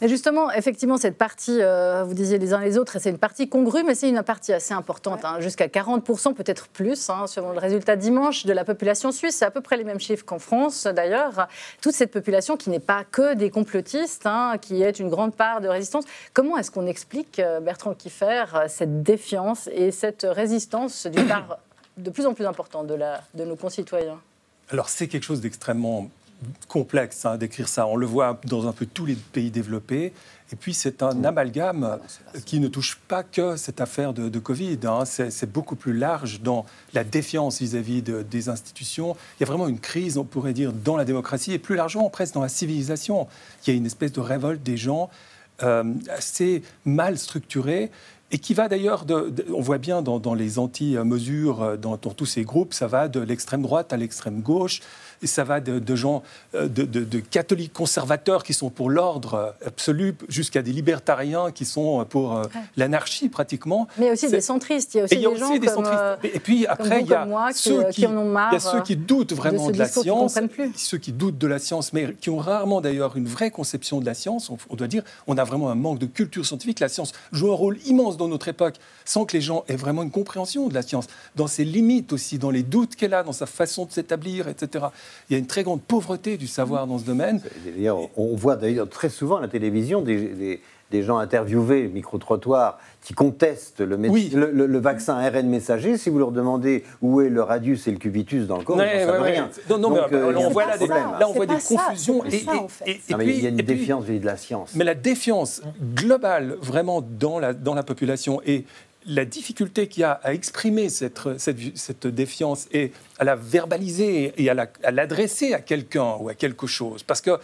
Et justement, effectivement, cette partie, vous disiez les uns les autres, c'est une partie congrue, mais c'est une partie assez importante, jusqu'à 40%, peut-être plus, selon le résultat dimanche de la population suisse. C'est à peu près les mêmes chiffres qu'en France, d'ailleurs. Toute cette population qui n'est pas que des complotistes, qui est une grande part de résistance. Comment est-ce qu'on explique, Bertrand Kiefer, cette défiance et cette résistance d'une part de plus en plus importante de nos concitoyens? Alors, c'est quelque chose d'extrêmement complexe d'écrire ça. On le voit dans un peu tous les pays développés. Et puis, c'est un amalgame qui ne touche pas que cette affaire de Covid. C'est beaucoup plus large dans la défiance vis-à-vis des institutions. Il y a vraiment une crise, on pourrait dire, dans la démocratie et plus largement, presque dans la civilisation. Il y a une espèce de révolte des gens assez mal structurée et qui va d'ailleurs, on voit bien dans les anti-mesures, dans tous ces groupes, ça va de l'extrême droite à l'extrême gauche. Et ça va de gens, de catholiques conservateurs qui sont pour l'ordre absolu, jusqu'à des libertariens qui sont pour l'anarchie pratiquement. Mais aussi des centristes. Il y a aussi des gens et puis après, il y a qui en ont marre. Il y a ceux qui doutent vraiment de la science, ceux qui doutent de la science, mais qui ont rarement d'ailleurs une vraie conception de la science. On doit dire, on a vraiment un manque de culture scientifique. La science joue un rôle immense dans notre époque, sans que les gens aient vraiment une compréhension de la science, dans ses limites aussi, dans les doutes qu'elle a, dans sa façon de s'établir, etc. Il y a une très grande pauvreté du savoir dans ce domaine. D'ailleurs, on voit d'ailleurs très souvent à la télévision des gens interviewés, micro-trottoirs, qui contestent le vaccin ARN messager. Si vous leur demandez où est le radius et le cubitus dans le corps, ils ne savent rien. Non, mais on voit là, on voit des confusions. Mais il y a une défiance vis-à-vis de la science. Mais la défiance globale, vraiment, dans la population, et la difficulté qu'il y a à exprimer cette défiance et à la verbaliser et à l'adresser à quelqu'un ou à quelque chose. Parce qu'il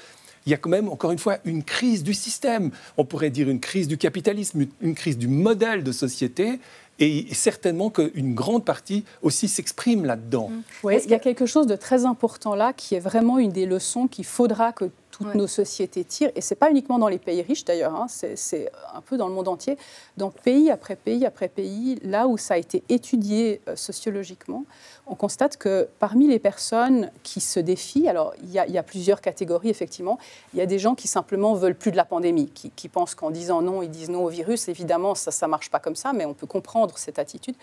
y a quand même, encore une fois, une crise du système. On pourrait dire une crise du capitalisme, une crise du modèle de société. Et certainement qu'une grande partie aussi s'exprime là-dedans. Oui, il y a quelque chose de très important là qui est vraiment une des leçons qu'il faudra que toutes nos sociétés tirent. Et ce n'est pas uniquement dans les pays riches d'ailleurs, c'est un peu dans le monde entier. Dans pays après pays après pays, là où ça a été étudié sociologiquement, on constate que parmi les personnes qui se défient, alors il y a plusieurs catégories effectivement, il y a des gens qui simplement veulent plus de la pandémie, qui pensent qu'en disant non, ils disent non au virus. Évidemment, ça ne marche pas comme ça, mais on peut comprendre cette attitude.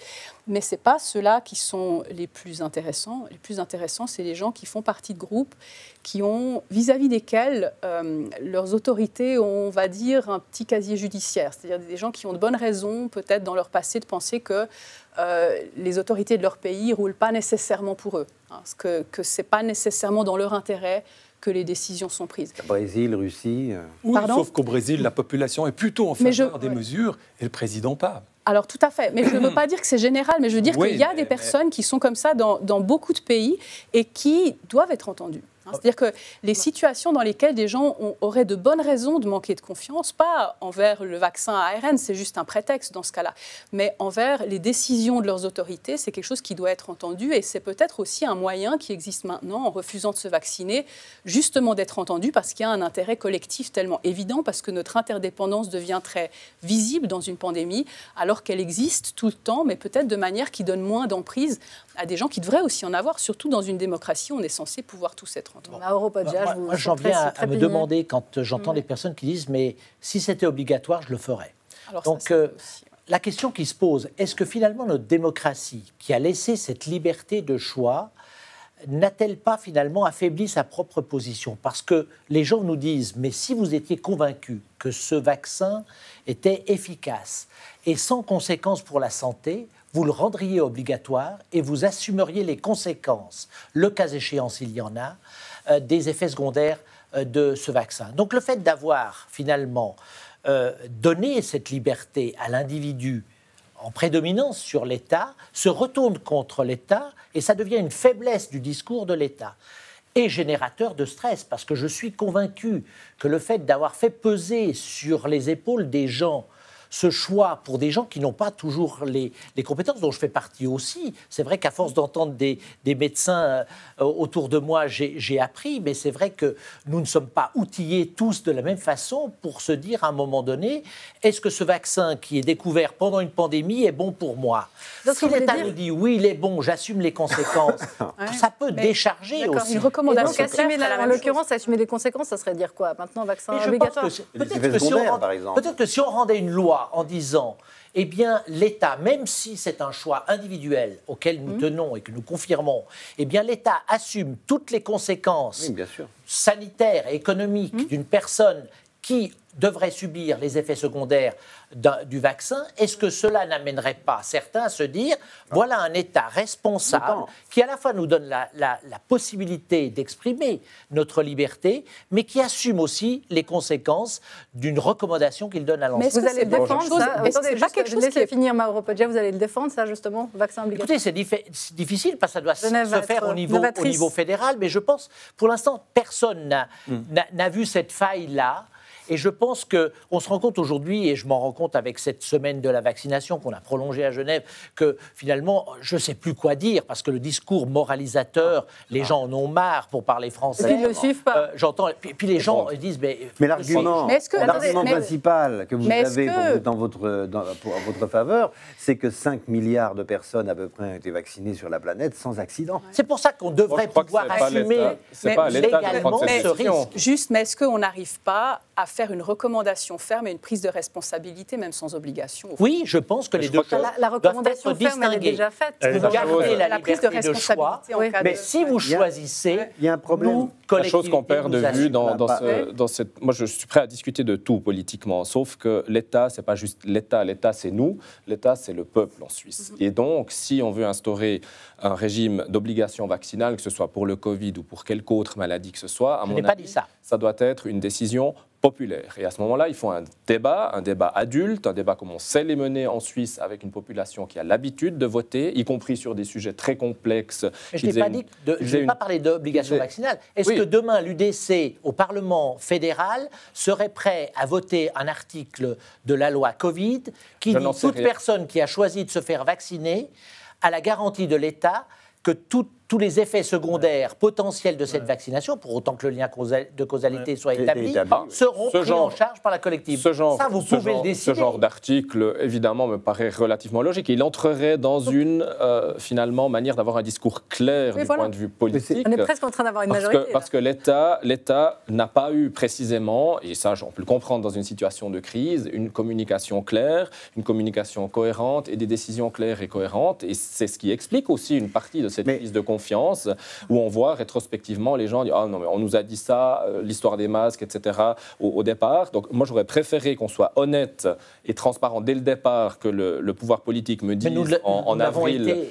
Mais ce n'est pas ceux-là qui sont les plus intéressants. Les plus intéressants, c'est les gens qui font partie de groupes qui ont, vis-à-vis desquels lesquels leurs autorités ont, on va dire, un petit casier judiciaire. C'est-à-dire des gens qui ont de bonnes raisons, peut-être dans leur passé, de penser que les autorités de leur pays ne roulent pas nécessairement pour eux, que ce n'est pas nécessairement dans leur intérêt que les décisions sont prises. Brésil, Russie... Oui, sauf qu'au Brésil, la population est plutôt en faveur des mesures et le président pas. Alors tout à fait, mais je ne veux pas dire que c'est général, mais je veux dire qu'il y a des personnes qui sont comme ça dans beaucoup de pays et qui doivent être entendues. C'est-à-dire que les situations dans lesquelles des gens auraient de bonnes raisons de manquer de confiance, pas envers le vaccin ARN, c'est juste un prétexte dans ce cas-là, mais envers les décisions de leurs autorités, c'est quelque chose qui doit être entendu et c'est peut-être aussi un moyen qui existe maintenant en refusant de se vacciner, justement d'être entendu parce qu'il y a un intérêt collectif tellement évident, parce que notre interdépendance devient très visible dans une pandémie, alors qu'elle existe tout le temps, mais peut-être de manière qui donne moins d'emprise à des gens qui devraient aussi en avoir, surtout dans une démocratie, on est censé pouvoir tous être entendus. Moi, j'en viens à me demander, quand j'entends des personnes qui disent « mais si c'était obligatoire, je le ferais ». Donc, la question qui se pose, est-ce que finalement notre démocratie, qui a laissé cette liberté de choix, n'a-t-elle pas finalement affaibli sa propre position? Parce que les gens nous disent « mais si vous étiez convaincus que ce vaccin était efficace et sans conséquences pour la santé, vous le rendriez obligatoire et vous assumeriez les conséquences, le cas échéant s'il y en a, des effets secondaires de ce vaccin. » Donc le fait d'avoir finalement donné cette liberté à l'individu en prédominance sur l'État se retourne contre l'État et ça devient une faiblesse du discours de l'État. Et générateur de stress, parce que je suis convaincu que le fait d'avoir fait peser sur les épaules des gens ce choix pour des gens qui n'ont pas toujours les compétences, dont je fais partie aussi. C'est vrai qu'à force d'entendre des médecins autour de moi, j'ai appris, mais c'est vrai que nous ne sommes pas outillés tous de la même façon pour se dire à un moment donné, est-ce que ce vaccin qui est découvert pendant une pandémie est bon pour moi? Si l'État nous dit oui, il est bon, j'assume les conséquences, ça peut décharger aussi. Une recommandation. En l'occurrence, assumer les conséquences, ça serait dire quoi? Maintenant, vaccin obligatoire? Peut-être que si on rendait une loi en disant, eh bien, l'État, même si c'est un choix individuel auquel nous tenons et que nous confirmons, eh bien, l'État assume toutes les conséquences sanitaires et économiques d'une personne qui devrait subir les effets secondaires du vaccin, est-ce que cela n'amènerait pas certains à se dire, voilà un État responsable qui à la fois nous donne la possibilité d'exprimer notre liberté, mais qui assume aussi les conséquences d'une recommandation qu'il donne à l'ensemble. Mais vous allez le défendre, ça? Attendez, pas quelque chose qui est finir Mauro Poggia, vous allez le défendre, ça, justement, vaccin obligatoire? Écoutez, c'est difficile parce que ça doit se faire au niveau fédéral, mais je pense, pour l'instant, personne n'a vu cette faille-là. Et je pense qu'on se rend compte aujourd'hui, et je m'en rends compte avec cette semaine de la vaccination qu'on a prolongée à Genève, que finalement, je ne sais plus quoi dire, parce que le discours moralisateur, les gens en ont marre pour parler français. Ils ne le suivent pas. J'entends, puis les gens disent... Mais l'argument principal que vous avez dans votre faveur, c'est que 5 milliards de personnes à peu près ont été vaccinées sur la planète sans accident. C'est pour ça qu'on devrait pouvoir assumer légalement ce risque. Mais est-ce qu'on n'arrive pas à faire une recommandation ferme et une prise de responsabilité, même sans obligation? Oui, je pense que les deux choses la recommandation ferme, elle est déjà faite. Vous gardez la liberté de choix, mais si vous choisissez, il y a un problème. La chose qu'on perd de vue dans cette... Moi, je suis prêt à discuter de tout politiquement, sauf que l'État, c'est pas juste l'État. L'État, c'est nous. L'État, c'est le peuple en Suisse. Et donc, si on veut instaurer un régime d'obligation vaccinale, que ce soit pour le Covid ou pour quelque autre maladie que ce soit, à mon avis, ça doit être une décision populaire. Et à ce moment-là, il faut un débat adulte, un débat comme on sait les mener en Suisse avec une population qui a l'habitude de voter, y compris sur des sujets très complexes. Mais je n'ai pas parlé d'obligation vaccinale. Est-ce que demain, l'UDC, au Parlement fédéral, serait prêt à voter un article de la loi Covid qui dit toute personne qui a choisi de se faire vacciner a la garantie de l'État que tous les effets secondaires potentiels de cette vaccination, pour autant que le lien de causalité soit établi, seront pris en charge par la collectivité. Ça, vous pouvez le décider. Ce genre d'article, évidemment, me paraît relativement logique. Il entrerait dans une, finalement, manière d'avoir un discours clair du point de vue politique. On est presque en train d'avoir une majorité. Parce que l'État n'a pas eu précisément, et ça, on peut le comprendre dans une situation de crise, une communication claire, une communication cohérente et des décisions claires et cohérentes. Et c'est ce qui explique aussi une partie de cette crise de confiance confiance, où on voit rétrospectivement les gens dire « Ah non, mais on nous a dit ça, l'histoire des masques, etc. » au départ. Donc moi, j'aurais préféré qu'on soit honnête et transparent dès le départ, que le pouvoir politique me dise en avril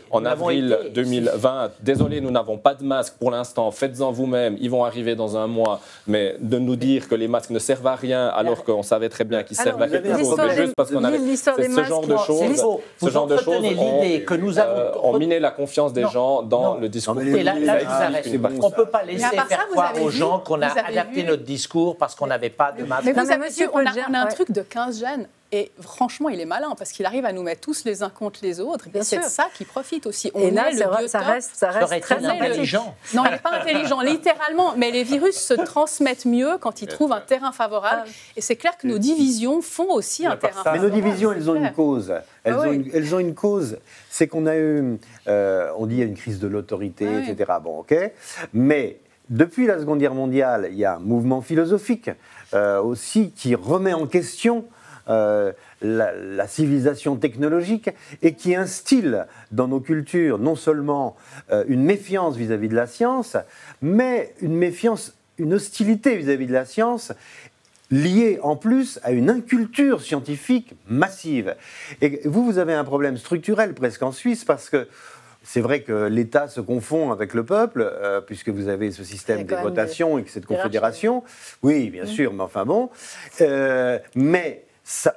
2020 « Désolé, nous n'avons pas de masques pour l'instant, faites-en vous-même, ils vont arriver dans un mois. » Mais de nous dire que les masques ne servent à rien alors qu'on savait très bien qu'ils servent à quelque chose, mais juste parce qu'on avait ce genre de choses, l'idée que nous avons ont miné la confiance des gens dans le discours. on ne peut pas laisser faire croire aux gens qu'on a adapté notre discours parce qu'on n'avait pas de masques. Mais vous avez vu, on a un truc de 15 gènes. Et franchement, il est malin parce qu'il arrive à nous mettre tous les uns contre les autres. Et c'est de ça qui profite aussi. Et là, ça reste très intelligent. Non, il n'est pas intelligent, littéralement. Mais les virus se transmettent mieux quand ils trouvent un terrain favorable. Et c'est clair que nos divisions font aussi un terrain favorable. Mais nos divisions, elles ont une cause. Elles ont une cause. C'est qu'on a eu, on dit, une crise de l'autorité, etc. Bon, ok. Mais depuis la Seconde Guerre mondiale, il y a un mouvement philosophique aussi qui remet en question la civilisation technologique et qui instille dans nos cultures non seulement une méfiance vis-à-vis de la science, mais une hostilité vis-à-vis de la science liée en plus à une inculture scientifique massive. Et vous avez un problème structurel presque en Suisse parce que c'est vrai que l'État se confond avec le peuple, puisque vous avez ce système de votation et cette confédération. Oui, bien sûr, mais enfin bon. Mais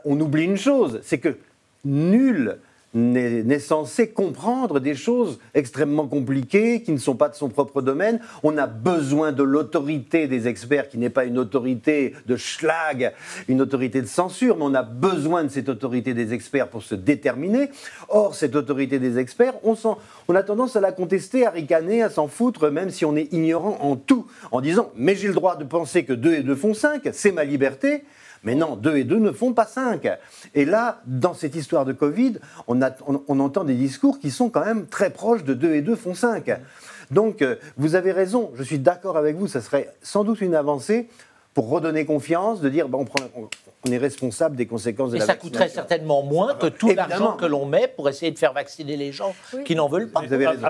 on oublie une chose, c'est que nul n'est censé comprendre des choses extrêmement compliquées qui ne sont pas de son propre domaine. On a besoin de l'autorité des experts qui n'est pas une autorité de schlag, une autorité de censure, mais on a besoin de cette autorité des experts pour se déterminer. Or, cette autorité des experts, on a tendance à la contester, à ricaner, à s'en foutre, même si on est ignorant en tout, en disant « mais j'ai le droit de penser que 2 et 2 font 5, c'est ma liberté ». Mais non, 2 et 2 ne font pas 5. Et là, dans cette histoire de Covid, on entend des discours qui sont quand même très proches de 2 et 2 font 5. Donc, vous avez raison, je suis d'accord avec vous, ça serait sans doute une avancée pour redonner confiance, de dire on est responsable des conséquences de la vaccination. Et ça coûterait certainement moins que tout l'argent que l'on met pour essayer de faire vacciner les gens qui n'en veulent pas. Vous avez raison.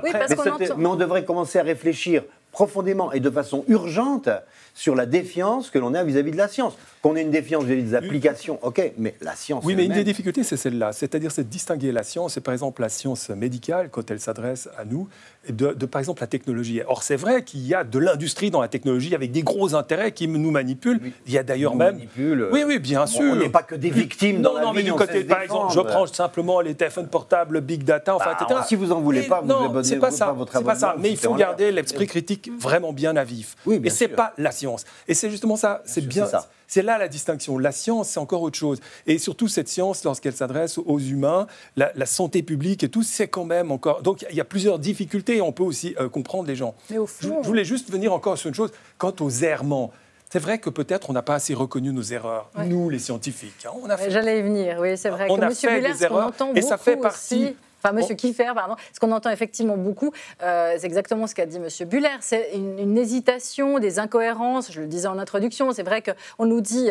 Mais on devrait commencer à réfléchir profondément et de façon urgente sur la défiance que l'on a vis-à-vis de la science. Qu'on ait une défiance vis-à-vis des applications, ok, mais la science... Oui, mais une des difficultés, c'est celle-là. C'est-à-dire, c'est de distinguer la science, et par exemple la science médicale, quand elle s'adresse à nous, de par exemple la technologie. Or, c'est vrai qu'il y a de l'industrie dans la technologie avec des gros intérêts qui nous manipulent. Oui, il y a d'ailleurs même... Oui, bien sûr. On n'est pas que des victimes dans la vie. Non, mais du côté, par exemple, je prends simplement les téléphones portables, big data, enfin, etc. Si vous n'en voulez pas, vous abonnez pas votre abonnement. C'est pas ça, mais il faut garder l'esprit critique vraiment bien à vif. Oui, bien et c'est pas la science. Et c'est justement ça, c'est bien ça. C'est là la distinction. La science, c'est encore autre chose. Et surtout, cette science, lorsqu'elle s'adresse aux humains, la santé publique et tout, c'est quand même encore... Donc, il y a plusieurs difficultés et on peut aussi comprendre les gens. Mais au fond... Je voulais juste venir encore sur une chose. Quant aux errements, c'est vrai que peut-être on n'a pas assez reconnu nos erreurs, nous, les scientifiques. J'allais y venir, oui, c'est vrai. On a fait des erreurs et ça fait partie... Enfin, M. Kiefer, pardon. Ce qu'on entend effectivement beaucoup, c'est exactement ce qu'a dit M. Buller. C'est une hésitation, des incohérences. Je le disais en introduction. C'est vrai qu'on nous dit,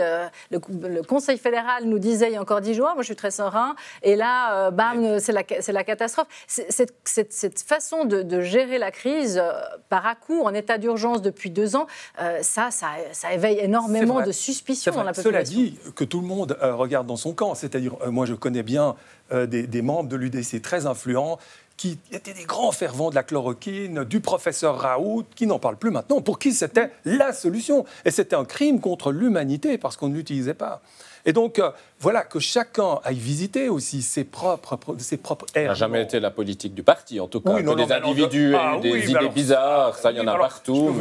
le Conseil fédéral nous disait il y a encore 10 jours, moi je suis très serein. Et là, bam, c'est la catastrophe. Cette façon de gérer la crise par à-coup, en état d'urgence depuis 2 ans, ça éveille énormément de suspicions dans la population. Cela dit, que tout le monde regarde dans son camp. C'est-à-dire, moi je connais bien des membres de l'UDC très influents qui étaient des grands fervents de la chloroquine, du professeur Raoult, qui n'en parle plus maintenant, pour qui c'était la solution. Et c'était un crime contre l'humanité parce qu'on ne l'utilisait pas. Et donc, voilà, que chacun aille visiter aussi ses propres Ça n'a jamais été la politique du parti, en tout cas. Oui, que des individus aient eu des idées bizarres, ça, il y en a partout.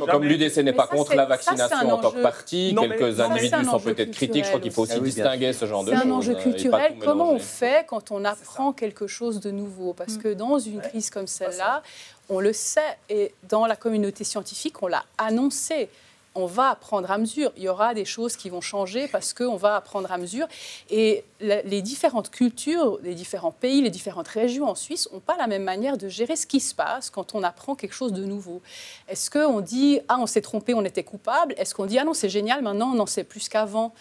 Comme l'UDC n'est pas contre la vaccination en tant que parti, quelques individus sont peut-être critiques. Je crois qu'il faut aussi distinguer ce genre de choses. C'est un enjeu culturel. Comment on fait quand on apprend quelque chose de nouveau? Parce que dans une crise comme celle-là, on le sait, et dans la communauté scientifique, on l'a annoncé. On va apprendre à mesure. Il y aura des choses qui vont changer parce qu'on va apprendre à mesure. Et les différentes cultures, les différents pays, les différentes régions en Suisse n'ont pas la même manière de gérer ce qui se passe quand on apprend quelque chose de nouveau. Est-ce qu'on dit « Ah, on s'est trompé, on était coupable » Est-ce qu'on dit « Ah non, c'est génial, maintenant on en sait plus qu'avant »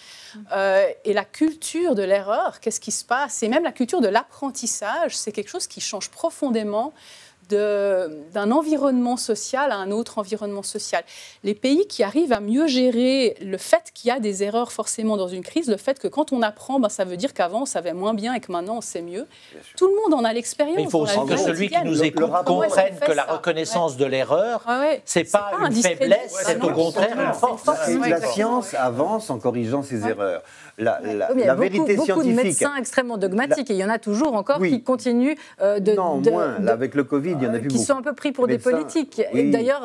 Et la culture de l'erreur, qu'est-ce qui se passe? Et même la culture de l'apprentissage, c'est quelque chose qui change profondément d'un environnement social à un autre environnement social. Les pays qui arrivent à mieux gérer le fait qu'il y a des erreurs forcément dans une crise, le fait que quand on apprend, ça veut dire qu'avant on savait moins bien et que maintenant on sait mieux. Tout le monde en a l'expérience. Il faut aussi que celui qui nous écoute comprenne que la reconnaissance de l'erreur, c'est pas une faiblesse, c'est au contraire une force. La science avance en corrigeant ses erreurs. La vérité scientifique. Beaucoup de médecins extrêmement dogmatiques, et il y en a toujours encore qui continuent moins. Là, avec le Covid, il y en a plus qui beaucoup. Sont un peu pris pour des politiques. Oui. Et d'ailleurs,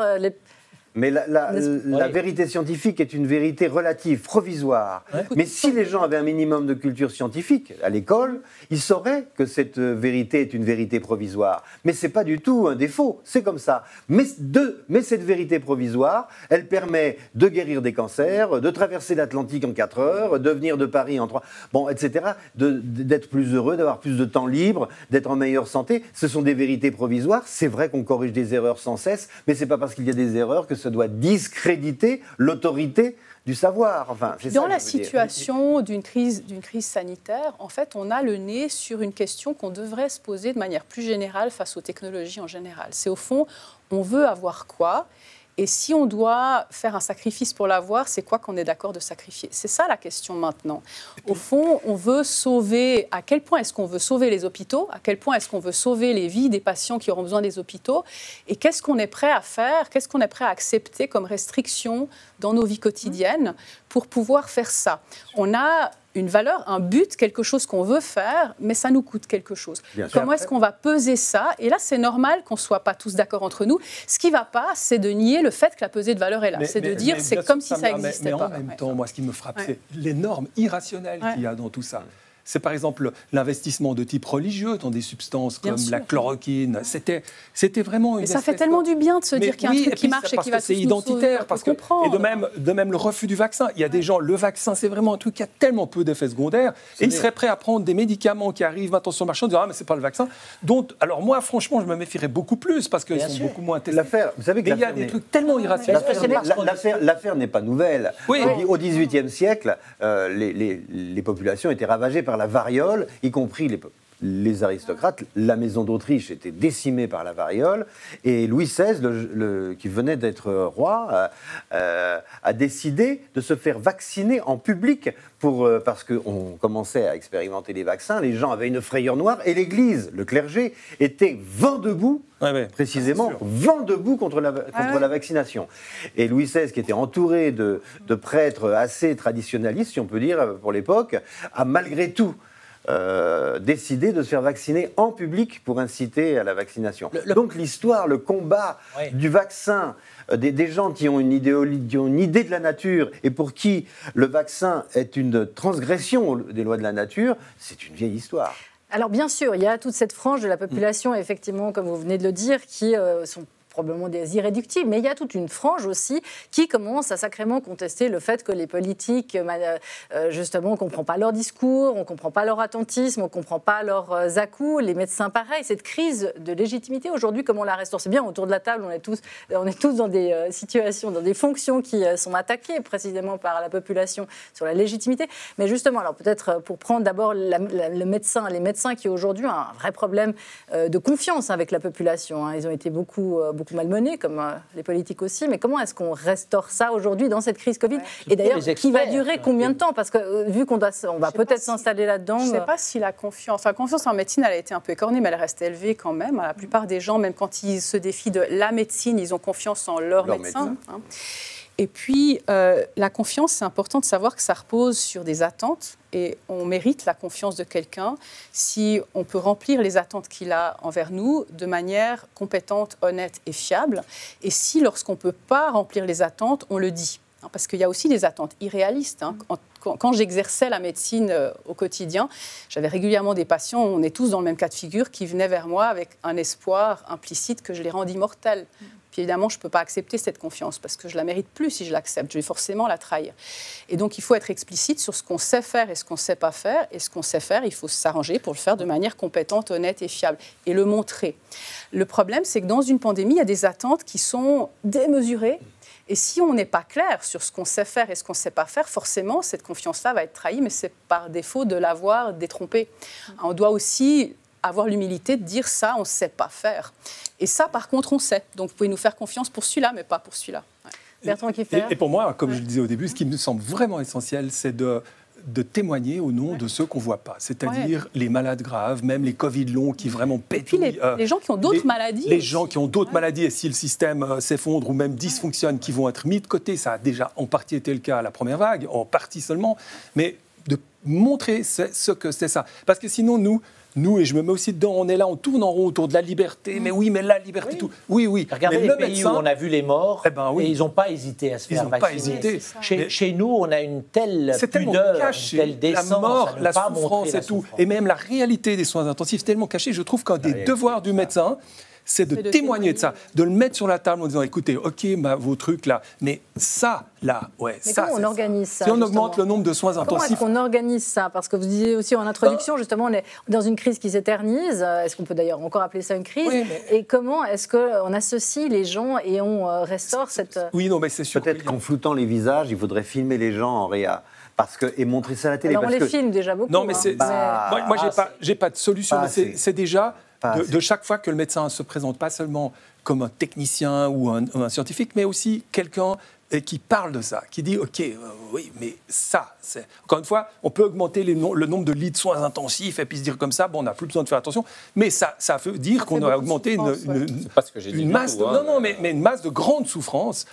mais la vérité scientifique est une vérité relative, provisoire. Ouais. Mais si les gens avaient un minimum de culture scientifique à l'école, ils sauraient que cette vérité est une vérité provisoire. Mais ce n'est pas du tout un défaut, c'est comme ça. Mais cette vérité provisoire, elle permet de guérir des cancers, de traverser l'Atlantique en 4 heures, de venir de Paris en 3... Bon, etc. D'être plus heureux, d'avoir plus de temps libre, d'être en meilleure santé. Ce sont des vérités provisoires. C'est vrai qu'on corrige des erreurs sans cesse, mais ce n'est pas parce qu'il y a des erreurs que ça doit discréditer l'autorité du savoir. Enfin, dans la situation d'une crise sanitaire, en fait, on a le nez sur une question qu'on devrait se poser de manière plus générale face aux technologies en général. C'est au fond, on veut avoir quoi ? Et si on doit faire un sacrifice pour l'avoir, c'est quoi qu'on est d'accord de sacrifier ? C'est ça la question maintenant. Au fond, on veut sauver... À quel point est-ce qu'on veut sauver les hôpitaux ? À quel point est-ce qu'on veut sauver les vies des patients qui auront besoin des hôpitaux ? Et qu'est-ce qu'on est prêt à faire ? Qu'est-ce qu'on est prêt à accepter comme restriction dans nos vies quotidiennes pour pouvoir faire ça ? On a une valeur, un but, quelque chose qu'on veut faire, mais ça nous coûte quelque chose. Comment est-ce qu'on va peser ça ? Et là, c'est normal qu'on ne soit pas tous d'accord entre nous. Ce qui ne va pas, c'est de nier le fait que la pesée de valeur est là. C'est de dire, c'est comme si ça n'existait pas. Mais en même temps, moi, ce qui me frappe, c'est les normes irrationnelles qu'il y a dans tout ça. C'est par exemple l'investissement de type religieux dans des substances comme la chloroquine. C'était vraiment une... Mais ça fait tellement du bien de se dire qu'il y a un truc qui marche et qui va tous nous sauver. C'est identitaire. Et de même le refus du vaccin. Il y a des gens, le vaccin, c'est vraiment un truc qui a tellement peu d'effets secondaires. Et ils seraient prêts à prendre des médicaments qui arrivent maintenant sur le marché en disant « Ah, mais c'est pas le vaccin ». Donc, alors moi, franchement, je me méfierais beaucoup plus parce qu'ils sont beaucoup moins testés. Vous savez que il y a des trucs tellement irrationnels. L'affaire n'est pas nouvelle. Oui. Au XVIIIe siècle, les populations étaient ravagées par la variole, y compris les aristocrates. La maison d'Autriche était décimée par la variole, et Louis XVI, qui venait d'être roi, a décidé de se faire vacciner en public parce qu'on commençait à expérimenter les vaccins, les gens avaient une frayeur noire, et l'Église, le clergé, était vent debout, précisément, vent debout contre la vaccination. Et Louis XVI, qui était entouré de prêtres assez traditionnalistes, si on peut dire, pour l'époque, a malgré tout décidé de se faire vacciner en public pour inciter à la vaccination. Donc l'histoire, le combat du vaccin, des gens qui ont une idée de la nature et pour qui le vaccin est une transgression des lois de la nature, c'est une vieille histoire. Alors bien sûr, il y a toute cette frange de la population, effectivement, comme vous venez de le dire, qui sont probablement des irréductibles, mais il y a toute une frange aussi qui commence à sacrément contester le fait que les politiques, justement, on ne comprend pas leur discours, on ne comprend pas leur attentisme, on ne comprend pas leurs à-coups, les médecins pareil. Cette crise de légitimité, aujourd'hui, comment on la restaure ? C'est bien, autour de la table, on est tous dans des situations, dans des fonctions qui sont attaquées précisément par la population sur la légitimité. Mais justement, alors peut-être pour prendre d'abord les médecins qui aujourd'hui ont un vrai problème de confiance avec la population. Ils ont été beaucoup malmenés, comme les politiques aussi. Mais comment est-ce qu'on restaure ça aujourd'hui dans cette crise Covid ? Et d'ailleurs, qui va durer combien de temps ? Parce que vu qu'on va peut-être s'installer là-dedans... Je ne sais pas si la confiance en médecine, elle a été un peu écornée, mais elle reste élevée quand même. La plupart des gens, même quand ils se défient de la médecine, ils ont confiance en leur médecin. Et puis, la confiance, c'est important de savoir que ça repose sur des attentes. Et on mérite la confiance de quelqu'un si on peut remplir les attentes qu'il a envers nous de manière compétente, honnête et fiable. Et si, lorsqu'on ne peut pas remplir les attentes, on le dit. Parce qu'il y a aussi des attentes irréalistes. Quand j'exerçais la médecine au quotidien, j'avais régulièrement des patients, on est tous dans le même cas de figure, qui venaient vers moi avec un espoir implicite que je les rende immortels. Puis évidemment, je ne peux pas accepter cette confiance parce que je ne la mérite plus si je l'accepte. Je vais forcément la trahir. Et donc, il faut être explicite sur ce qu'on sait faire et ce qu'on ne sait pas faire. Et ce qu'on sait faire, il faut s'arranger pour le faire de manière compétente, honnête et fiable. Et le montrer. Le problème, c'est que dans une pandémie, il y a des attentes qui sont démesurées. Et si on n'est pas clair sur ce qu'on sait faire et ce qu'on ne sait pas faire, forcément, cette confiance-là va être trahie, mais c'est par défaut de l'avoir détrompée. On doit aussi avoir l'humilité de dire ça, on ne sait pas faire. Et ça, par contre, on sait. Donc, vous pouvez nous faire confiance pour celui-là, mais pas pour celui-là. Ouais. Bertrand Kieffer. Et pour moi, comme je le disais au début, ce qui me semble vraiment essentiel, c'est de témoigner au nom de ceux qu'on ne voit pas, c'est-à-dire les malades graves, même les Covid longs qui vraiment pétouillent. Et puis les gens qui ont d'autres maladies. Les gens qui ont d'autres maladies, et si le système s'effondre ou même dysfonctionne, qui vont être mis de côté. Ça a déjà en partie été le cas à la première vague, en partie seulement, mais de montrer ce que c'est ça. Parce que sinon, nous, et je me mets aussi dedans, on est là, on tourne en rond autour de la liberté, mais oui, mais la liberté, tout. Oui. Regardez mais les pays où on a vu les morts, et ils n'ont pas hésité à se faire vacciner. Chez nous, on a une telle pudeur, une telle décence, la mort, la souffrance et tout, et même la réalité des soins intensifs tellement cachée. Je trouve qu'un des devoirs du médecin, c'est de témoigner de ça, de le mettre sur la table en disant, écoutez, ok, vos trucs là, mais ça, là, mais ça, comment on organise ça? Si on augmente le nombre de soins intensifs... Comment est-ce qu'on organise ça? Parce que vous disiez aussi en introduction, justement, on est dans une crise qui s'éternise. Est-ce qu'on peut d'ailleurs encore appeler ça une crise? Oui, mais... Et comment est-ce qu'on associe les gens et on restaure cette... Oui, non, mais c'est sûr. Peut-être qu'en floutant les visages, il faudrait filmer les gens en réa. Et montrer ça à la télé. Alors, on les filme déjà beaucoup. Non, mais moi, j'ai pas de solution. Mais c'est déjà... De chaque fois que le médecin se présente, pas seulement comme un technicien ou un scientifique, mais aussi quelqu'un qui parle de ça, qui dit « Ok, oui, mais ça, c'est... » Encore une fois, on peut augmenter le nombre de lits de soins intensifs et puis se dire comme ça, bon, on n'a plus besoin de faire attention, mais ça veut dire qu'on a augmenté une masse une masse de grande souffrance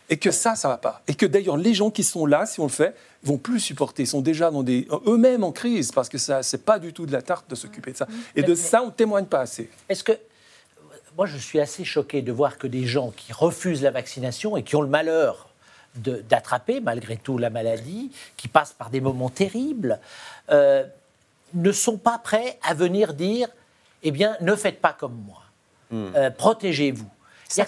et que ça va pas. Et que d'ailleurs, les gens qui sont là, si on le fait, vont plus supporter, sont déjà eux-mêmes en crise, parce que ça, c'est pas du tout de la tarte de s'occuper de ça. Et de ça, on ne témoigne pas assez. Est-ce que... Moi, je suis assez choqué de voir que des gens qui refusent la vaccination et qui ont le malheur d'attraper, malgré tout, la maladie, qui passent par des moments terribles, ne sont pas prêts à venir dire « Eh bien, ne faites pas comme moi. Protégez-vous. » Il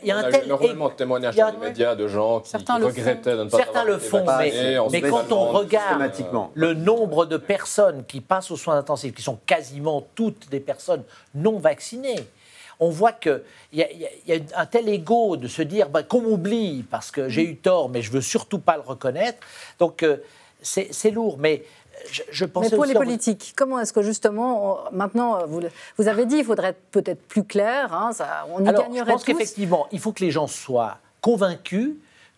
y a énormément de témoignages dans les médias de gens qui regrettaient de ne pas avoir été vaccinés. Mais quand on regarde le nombre de personnes qui passent aux soins intensifs, qui sont quasiment toutes des personnes non vaccinées, on voit qu'il y a un tel ego de se dire qu'on m'oublie parce que j'ai eu tort, mais je ne veux surtout pas le reconnaître. Donc c'est lourd, mais... Mais pour les politiques, comment est-ce que justement, maintenant, vous avez dit, il faudrait être peut-être plus clair, on y gagnerait tous. Je pense qu'effectivement, il faut que les gens soient convaincus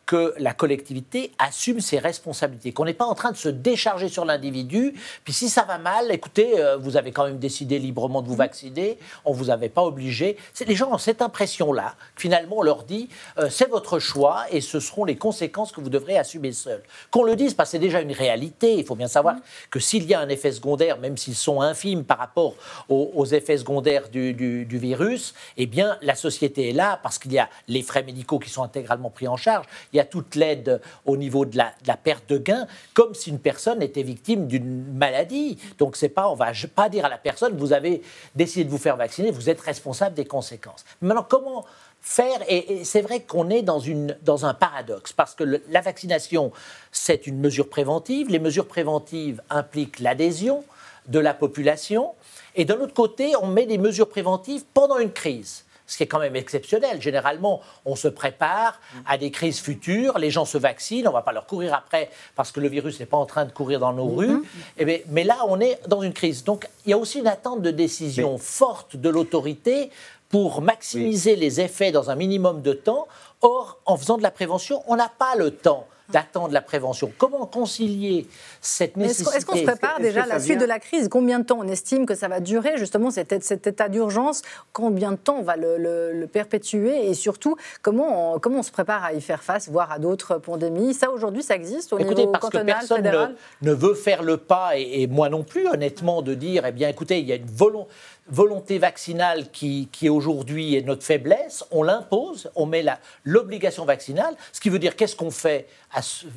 que la collectivité assume ses responsabilités, qu'on n'est pas en train de se décharger sur l'individu, puis si ça va mal, écoutez, vous avez quand même décidé librement de vous vacciner, on ne vous avait pas obligé. Les gens ont cette impression-là, que finalement on leur dit, c'est votre choix et ce seront les conséquences que vous devrez assumer seuls. Qu'on le dise, parce que c'est déjà une réalité, il faut bien savoir que s'il y a un effet secondaire, même s'ils sont infimes par rapport aux effets secondaires du virus, eh bien la société est là, parce qu'il y a les frais médicaux qui sont intégralement pris en charge, il y a toute l'aide au niveau de la perte de gain, comme si une personne était victime d'une maladie. Donc, on ne va pas dire à la personne, vous avez décidé de vous faire vacciner, vous êtes responsable des conséquences. Maintenant, comment faire? Et c'est vrai qu'on est dans un paradoxe, parce que la vaccination, c'est une mesure préventive. Les mesures préventives impliquent l'adhésion de la population. Et d'un autre côté, on met des mesures préventives pendant une crise. Ce qui est quand même exceptionnel. Généralement, on se prépare à des crises futures, les gens se vaccinent, on ne va pas leur courir après parce que le virus n'est pas en train de courir dans nos rues. Mais là, on est dans une crise. Donc, il y a aussi une attente de décision forte de l'autorité pour maximiser les effets dans un minimum de temps. Or, en faisant de la prévention, on n'a pas le temps d'attendre la prévention. Comment concilier cette nécessité? Est-ce qu'on se prépare déjà à la suite de la crise? Combien de temps on estime que ça va durer, justement, cet état d'urgence? Combien de temps on va le perpétuer? Et surtout, comment on se prépare à y faire face, voire à d'autres pandémies? Ça, aujourd'hui, ça existe au niveau cantonal, parce que fédéral? personne ne veut faire le pas, et moi non plus, honnêtement, de dire, eh bien, écoutez, il y a une volonté vaccinale qui aujourd'hui est notre faiblesse, on l'impose, on met l'obligation vaccinale, ce qui veut dire qu'est-ce qu'on fait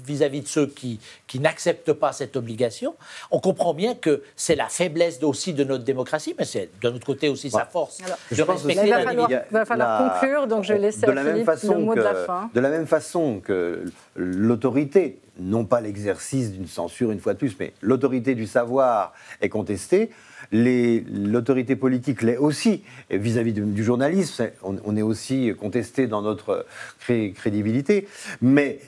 vis-à-vis de ceux qui n'acceptent pas cette obligation. On comprend bien que c'est la faiblesse aussi de notre démocratie, mais c'est d'un autre côté aussi sa force. Alors, de respecter il va falloir conclure, donc je laisse Philippe le mot de la fin. De la même façon que l'autorité, non pas l'exercice d'une censure une fois de plus, mais l'autorité du savoir est contestée, l'autorité politique l'est aussi vis-à-vis du journalisme. On est aussi contesté dans notre crédibilité. Mais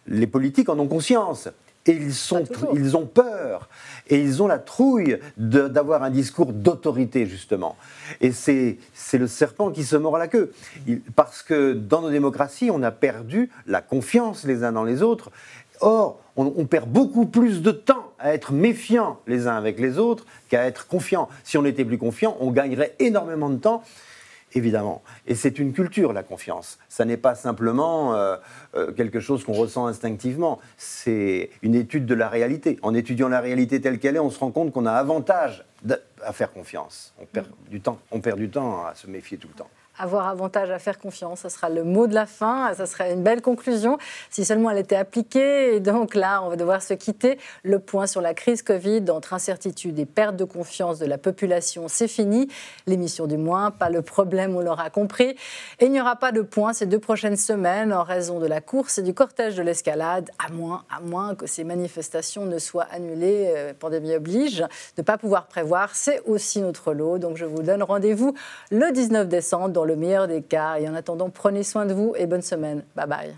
les politiques en ont conscience. Et ils ont peur, et ils ont la trouille d'avoir un discours d'autorité, justement. Et c'est le serpent qui se mord la queue. Parce que dans nos démocraties, on a perdu la confiance les uns dans les autres. Or, on perd beaucoup plus de temps à être méfiants les uns avec les autres qu'à être confiants. Si on était plus confiants, on gagnerait énormément de temps. Évidemment. Et c'est une culture, la confiance. Ça n'est pas simplement quelque chose qu'on ressent instinctivement. C'est une étude de la réalité. En étudiant la réalité telle qu'elle est, on se rend compte qu'on a avantage à faire confiance. On perd du temps à se méfier tout le temps. Avoir avantage à faire confiance, ça sera le mot de la fin, ça serait une belle conclusion si seulement elle était appliquée. Et donc là, on va devoir se quitter. Le point sur la crise Covid, entre incertitude et perte de confiance de la population, c'est fini. L'émission du moins, pas le problème, on l'aura compris. Et il n'y aura pas de point ces 2 prochaines semaines en raison de la course et du cortège de l'escalade, à moins que ces manifestations ne soient annulées, pandémie oblige. De ne pas pouvoir prévoir, c'est aussi notre lot. Donc je vous donne rendez-vous le 19 décembre dans le meilleur des cas. Et en attendant, prenez soin de vous et bonne semaine. Bye bye.